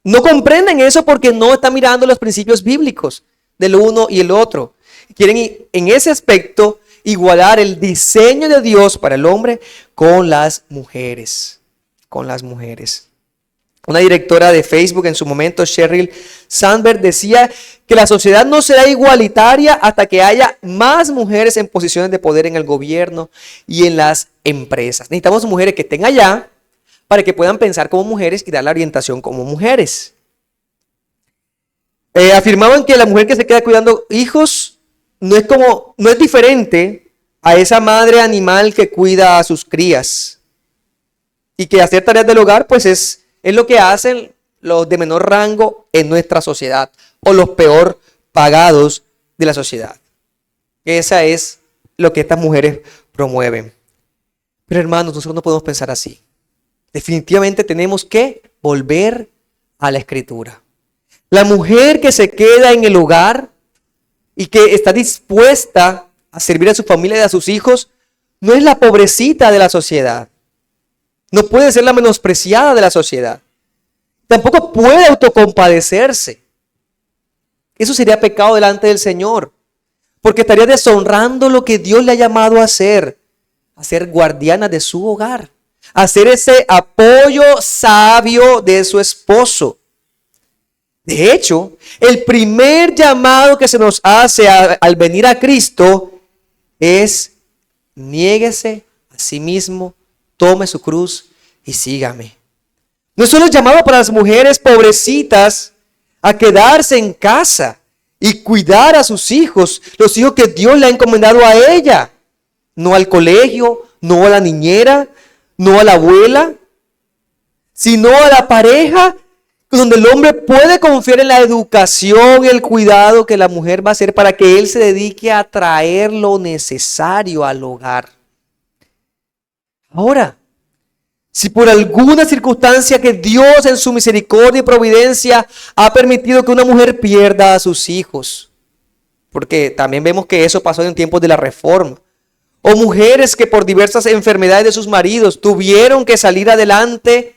No comprenden eso porque no están mirando los principios bíblicos del uno y el otro. Quieren en ese aspecto igualar el diseño de Dios para el hombre con las mujeres. Con las mujeres. Una directora de Facebook en su momento, Sheryl Sandberg, decía que la sociedad no será igualitaria hasta que haya más mujeres en posiciones de poder en el gobierno y en las empresas. Necesitamos mujeres que estén allá para que puedan pensar como mujeres y dar la orientación como mujeres. Afirmaban que la mujer que se queda cuidando hijos no es diferente a esa madre animal que cuida a sus crías. Y que hacer tareas del hogar pues es lo que hacen los de menor rango en nuestra sociedad o los peor pagados de la sociedad. Esa es lo que estas mujeres promueven. Pero hermanos, nosotros no podemos pensar así. Definitivamente tenemos que volver a la Escritura. La mujer que se queda en el hogar y que está dispuesta a servir a su familia y a sus hijos no es la pobrecita de la sociedad. No puede ser la menospreciada de la sociedad. Tampoco puede autocompadecerse. Eso sería pecado delante del Señor. Porque estaría deshonrando lo que Dios le ha llamado a ser guardiana de su hogar. A ser ese apoyo sabio de su esposo. De hecho, el primer llamado que se nos hace al venir a Cristo es: niéguese a sí mismo, tome su cruz y sígame. No es solo el llamado para las mujeres pobrecitas a quedarse en casa y cuidar a sus hijos, los hijos que Dios le ha encomendado a ella, no al colegio, no a la niñera, no a la abuela, sino a la pareja, donde el hombre puede confiar en la educación y el cuidado que la mujer va a hacer para que él se dedique a traer lo necesario al hogar. Ahora, si por alguna circunstancia que Dios en su misericordia y providencia ha permitido que una mujer pierda a sus hijos, porque también vemos que eso pasó en tiempos de la Reforma, o mujeres que por diversas enfermedades de sus maridos tuvieron que salir adelante,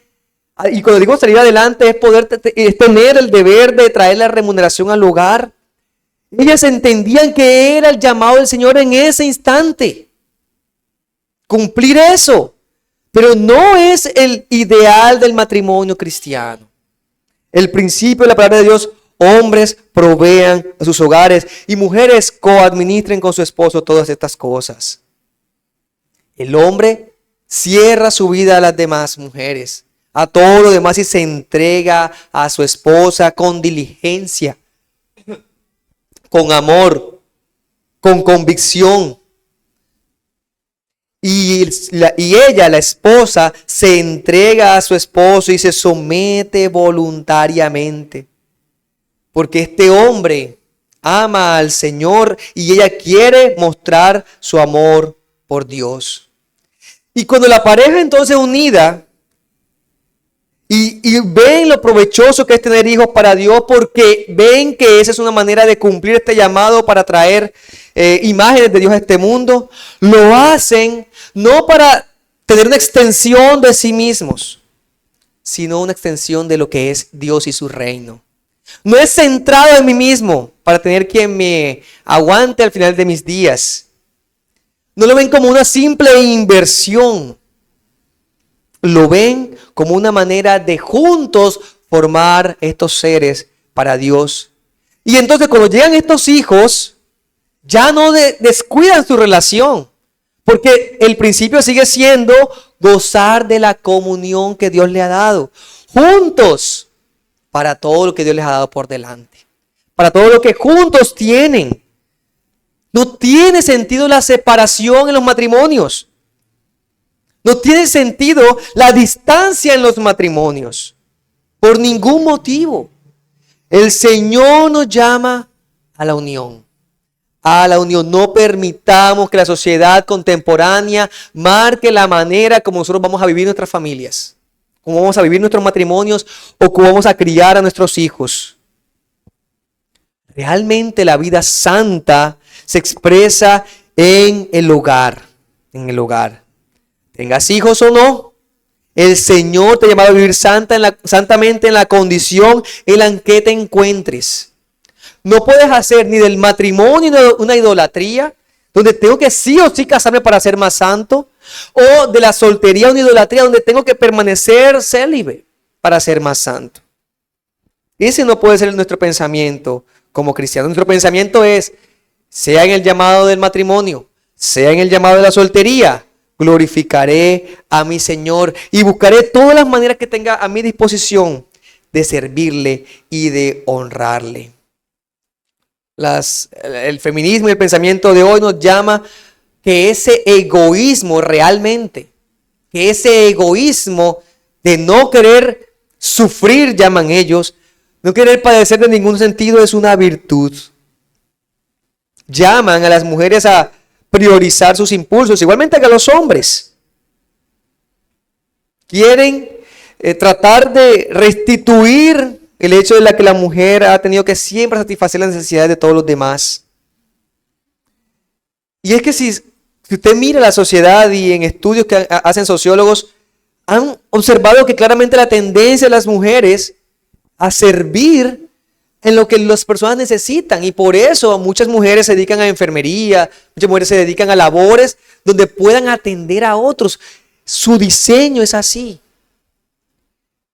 y cuando digo salir adelante es tener el deber de traer la remuneración al hogar, ellas entendían que era el llamado del Señor en ese instante, cumplir eso. Pero no es el ideal del matrimonio cristiano. El principio de la palabra de Dios: hombres provean a sus hogares y mujeres coadministren con su esposo todas estas cosas. El hombre cierra su vida a las demás mujeres, a todo lo demás, y se entrega a su esposa con diligencia, con amor, con convicción. Y ella, la esposa, se entrega a su esposo y se somete voluntariamente. Porque este hombre ama al Señor y ella quiere mostrar su amor por Dios. Y cuando la pareja entonces unida y ven lo provechoso que es tener hijos para Dios, porque ven que esa es una manera de cumplir este llamado para traer imágenes de Dios a este mundo, lo hacen no para tener una extensión de sí mismos, sino una extensión de lo que es Dios y su reino. No es centrado en mí mismo para tener quien me aguante al final de mis días. No lo ven como una simple inversión. Lo ven como una manera de juntos formar estos seres para Dios. Y entonces cuando llegan estos hijos, ya no descuidan su relación. Porque el principio sigue siendo gozar de la comunión que Dios le ha dado. Juntos, para todo lo que Dios les ha dado por delante. Para todo lo que juntos tienen. No tiene sentido la separación en los matrimonios. No tiene sentido la distancia en los matrimonios. Por ningún motivo. El Señor nos llama a la unión. A la unión. No permitamos que la sociedad contemporánea marque la manera como nosotros vamos a vivir nuestras familias. Cómo vamos a vivir nuestros matrimonios o cómo vamos a criar a nuestros hijos. Realmente la vida santa se expresa en el hogar. En el hogar. Tengas hijos o no, el Señor te ha llamado a vivir santamente en la condición en la que te encuentres. No puedes hacer ni del matrimonio una idolatría, donde tengo que sí o sí casarme para ser más santo, o de la soltería una idolatría, donde tengo que permanecer célibe para ser más santo. Ese no puede ser nuestro pensamiento como cristianos. Nuestro pensamiento es, sea en el llamado del matrimonio, sea en el llamado de la soltería, glorificaré a mi Señor y buscaré todas las maneras que tenga a mi disposición de servirle y de honrarle. El feminismo y el pensamiento de hoy nos llama que ese egoísmo realmente, que ese egoísmo de no querer sufrir, llaman ellos, no querer padecer de ningún sentido es una virtud. Llaman a las mujeres a priorizar sus impulsos, igualmente que a los hombres. Quieren tratar de restituir el hecho de que la mujer ha tenido que siempre satisfacer las necesidades de todos los demás. Y es que si usted mira la sociedad y en estudios que hacen sociólogos, han observado que claramente la tendencia de las mujeres a servir en lo que las personas necesitan. Y por eso muchas mujeres se dedican a enfermería, muchas mujeres se dedican a labores donde puedan atender a otros. Su diseño es así.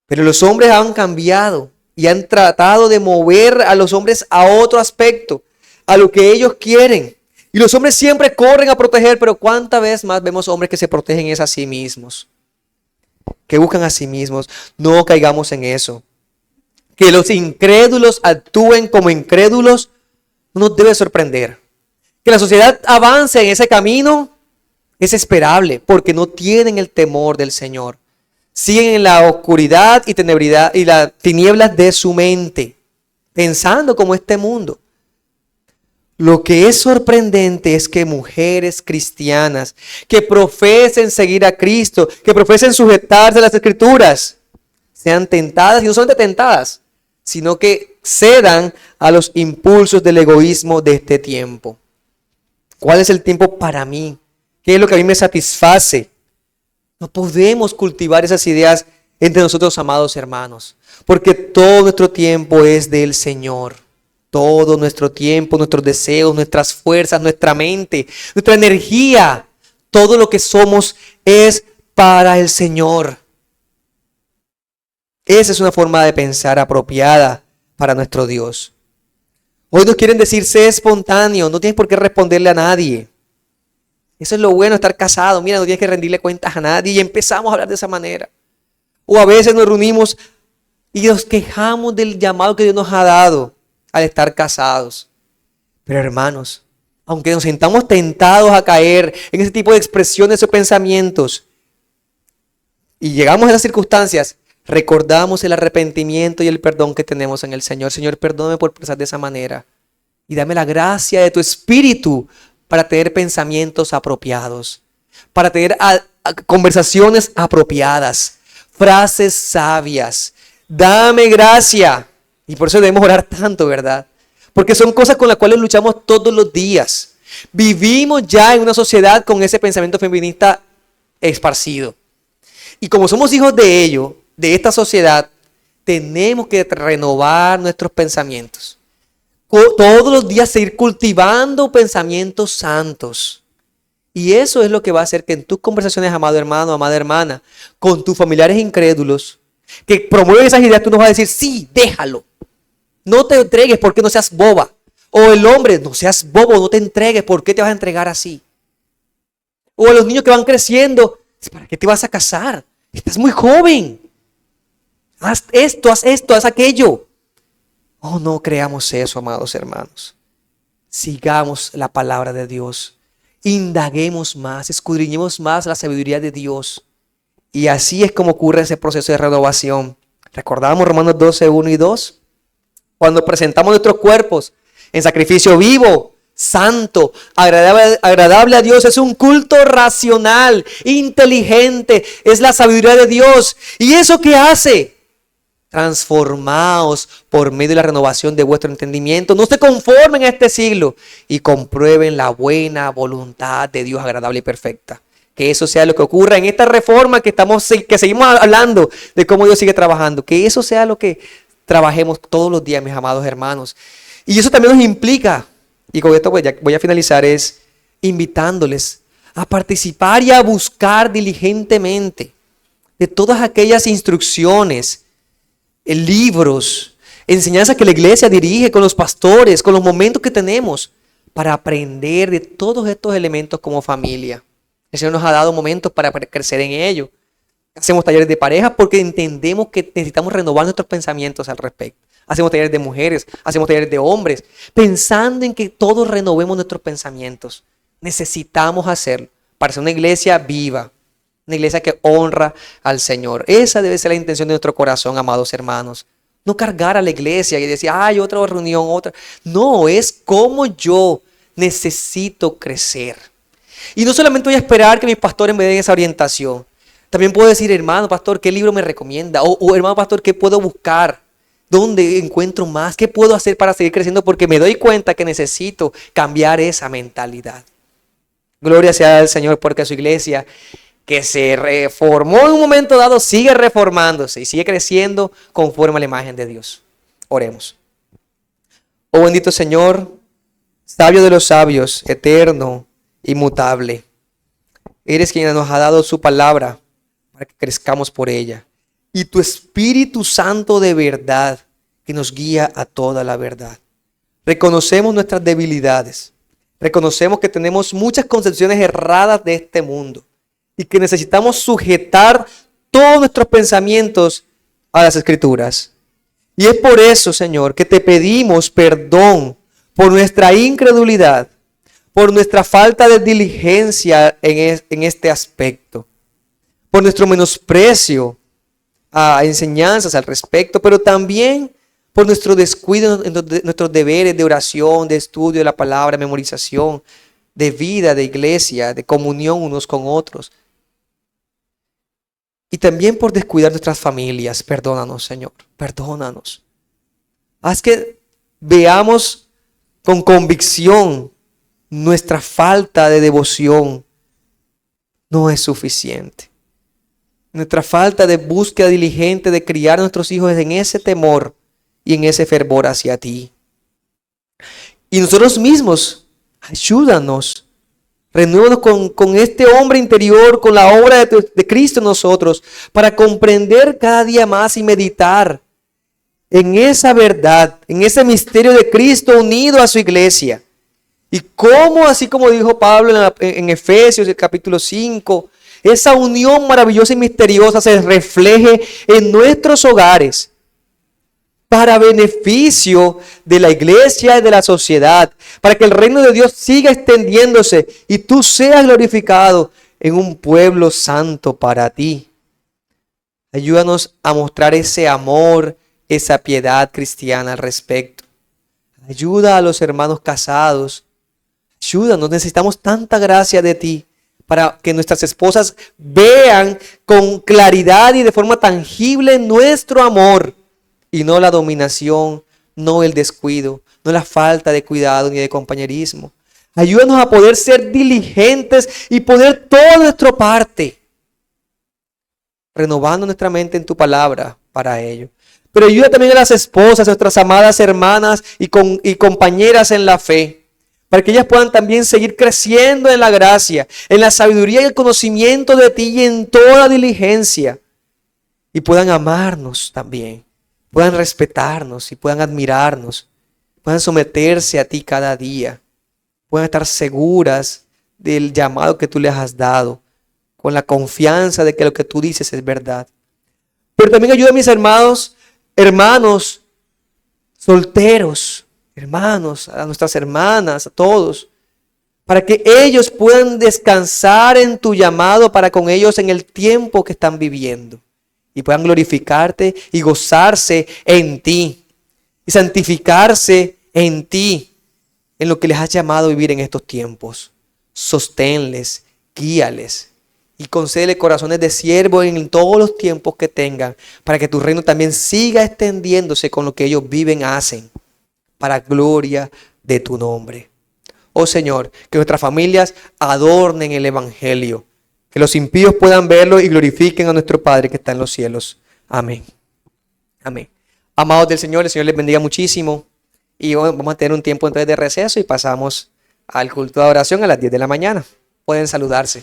Pero los hombres han cambiado y han tratado de mover a los hombres a otro aspecto, a lo que ellos quieren. Y los hombres siempre corren a proteger, pero ¿cuántas veces más vemos hombres que se protegen es a sí mismos? Que buscan a sí mismos. No caigamos en eso. Que los incrédulos actúen como incrédulos no nos debe sorprender. Que la sociedad avance en ese camino es esperable porque no tienen el temor del Señor. Siguen en la oscuridad y tenebridad y las tinieblas de su mente, pensando como este mundo. Lo que es sorprendente es que mujeres cristianas que profesen seguir a Cristo, que profesen sujetarse a las Escrituras, sean tentadas, y no solamente tentadas, sino que cedan a los impulsos del egoísmo de este tiempo. ¿Cuál es el tiempo para mí? ¿Qué es lo que a mí me satisface? No podemos cultivar esas ideas entre nosotros, amados hermanos, porque todo nuestro tiempo es del Señor. Todo nuestro tiempo, nuestros deseos, nuestras fuerzas, nuestra mente, nuestra energía, todo lo que somos es para el Señor. Esa es una forma de pensar apropiada para nuestro Dios. Hoy nos quieren decir, sé espontáneo, no tienes por qué responderle a nadie. Eso es lo bueno de estar casado. Mira, no tienes que rendirle cuentas a nadie. Y empezamos a hablar de esa manera. O a veces nos reunimos y nos quejamos del llamado que Dios nos ha dado al estar casados. Pero hermanos, aunque nos sintamos tentados a caer en ese tipo de expresiones o pensamientos, y llegamos a esas circunstancias, recordamos el arrepentimiento y el perdón que tenemos en el Señor. Señor, perdóname por pensar de esa manera. Y dame la gracia de tu Espíritu para tener pensamientos apropiados, para tener conversaciones apropiadas, frases sabias. Dame gracia. Y por eso debemos orar tanto, ¿verdad? Porque son cosas con las cuales luchamos todos los días. Vivimos ya en una sociedad con ese pensamiento feminista esparcido. Y como somos hijos de ello, de esta sociedad, tenemos que renovar nuestros pensamientos. Todos los días seguir cultivando pensamientos santos. Y eso es lo que va a hacer que en tus conversaciones, amado hermano, amada hermana, con tus familiares incrédulos, que promueven esas ideas, tú nos vas a decir, sí, déjalo. No te entregues porque no seas boba. O el hombre, no seas bobo, no te entregues, ¿por qué te vas a entregar así? O a los niños que van creciendo, ¿para qué te vas a casar? Estás muy joven. Haz esto, haz aquello. Oh, no creamos eso, amados hermanos. Sigamos la palabra de Dios. Indaguemos más, escudriñemos más la sabiduría de Dios. Y así es como ocurre ese proceso de renovación. ¿Recordamos Romanos 12, 1 y 2? Cuando presentamos nuestros cuerpos en sacrificio vivo, santo, agradable a Dios, es un culto racional, inteligente, es la sabiduría de Dios. ¿Y eso qué hace? Transformaos por medio de la renovación de vuestro entendimiento. No se conformen a este siglo y comprueben la buena voluntad de Dios agradable y perfecta. Que eso sea lo que ocurra en esta reforma que seguimos hablando de cómo Dios sigue trabajando. Que eso sea lo que trabajemos todos los días, mis amados hermanos. Y eso también nos implica, y con esto pues ya voy a finalizar, es invitándoles a participar y a buscar diligentemente de todas aquellas instrucciones, libros, enseñanzas que la iglesia dirige con los pastores, con los momentos que tenemos para aprender de todos estos elementos como familia. El Señor nos ha dado momentos para crecer en ello. Hacemos talleres de pareja porque entendemos que necesitamos renovar nuestros pensamientos al respecto. Hacemos talleres de mujeres, hacemos talleres de hombres, pensando en que todos renovemos nuestros pensamientos. Necesitamos hacerlo para ser una iglesia viva, una iglesia que honra al Señor. Esa debe ser la intención de nuestro corazón, amados hermanos. No cargar a la iglesia y decir, hay otra reunión, otra. No, es como yo necesito crecer. Y no solamente voy a esperar que mis pastores me den esa orientación. También puedo decir, hermano pastor, ¿qué libro me recomienda? O hermano pastor, ¿qué puedo buscar? ¿Dónde encuentro más? ¿Qué puedo hacer para seguir creciendo? Porque me doy cuenta que necesito cambiar esa mentalidad. Gloria sea al Señor porque su iglesia, que se reformó en un momento dado, sigue reformándose y sigue creciendo conforme a la imagen de Dios. Oremos. Oh bendito Señor, sabio de los sabios, eterno, inmutable. Eres quien nos ha dado su palabra para que crezcamos por ella. Y tu Espíritu Santo de verdad que nos guía a toda la verdad. Reconocemos nuestras debilidades. Reconocemos que tenemos muchas concepciones erradas de este mundo y que necesitamos sujetar todos nuestros pensamientos a las Escrituras. Y es por eso, Señor, que te pedimos perdón por nuestra incredulidad, por nuestra falta de diligencia en este aspecto, por nuestro menosprecio a enseñanzas al respecto, pero también por nuestro descuido en nuestros deberes de oración, de estudio de la palabra, memorización, de vida, de iglesia, de comunión unos con otros. Y también por descuidar nuestras familias. Perdónanos, Señor, perdónanos. Haz que veamos con convicción nuestra falta de devoción no es suficiente. Nuestra falta de búsqueda diligente de criar a nuestros hijos en ese temor y en ese fervor hacia ti. Y nosotros mismos, ayúdanos, renuévanos con este hombre interior, con la obra de Cristo en nosotros, para comprender cada día más y meditar en esa verdad, en ese misterio de Cristo unido a su iglesia. Y cómo, así como dijo Pablo en Efesios, el capítulo 5, esa unión maravillosa y misteriosa se refleje en nuestros hogares para beneficio de la iglesia y de la sociedad, para que el reino de Dios siga extendiéndose y tú seas glorificado en un pueblo santo para ti. Ayúdanos a mostrar ese amor, esa piedad cristiana al respecto. Ayuda a los hermanos casados. Ayúdanos, necesitamos tanta gracia de ti para que nuestras esposas vean con claridad y de forma tangible nuestro amor y no la dominación, no el descuido, no la falta de cuidado ni de compañerismo. Ayúdanos a poder ser diligentes y poner toda nuestra parte, renovando nuestra mente en tu palabra para ello. Pero ayuda también a las esposas, a nuestras amadas hermanas y compañeras en la fe, para que ellas puedan también seguir creciendo en la gracia, en la sabiduría y el conocimiento de ti y en toda diligencia. Y puedan amarnos también, puedan respetarnos y puedan admirarnos, puedan someterse a ti cada día, puedan estar seguras del llamado que tú les has dado, con la confianza de que lo que tú dices es verdad. Pero también ayuda a mis hermanos solteros, hermanos, a nuestras hermanas, a todos, para que ellos puedan descansar en tu llamado para con ellos en el tiempo que están viviendo y puedan glorificarte y gozarse en ti y santificarse en ti, en lo que les has llamado a vivir en estos tiempos. Sosténles, guíales y concédele corazones de siervo en todos los tiempos que tengan, para que tu reino también siga extendiéndose con lo que ellos viven, hacen, para gloria de tu nombre. Oh Señor, que nuestras familias adornen el Evangelio, que los impíos puedan verlo y glorifiquen a nuestro Padre que está en los cielos. Amén. Amén. Amados del Señor, el Señor les bendiga muchísimo. Y hoy vamos a tener un tiempo entonces de receso y pasamos al culto de oración a las 10 de la mañana. Pueden saludarse.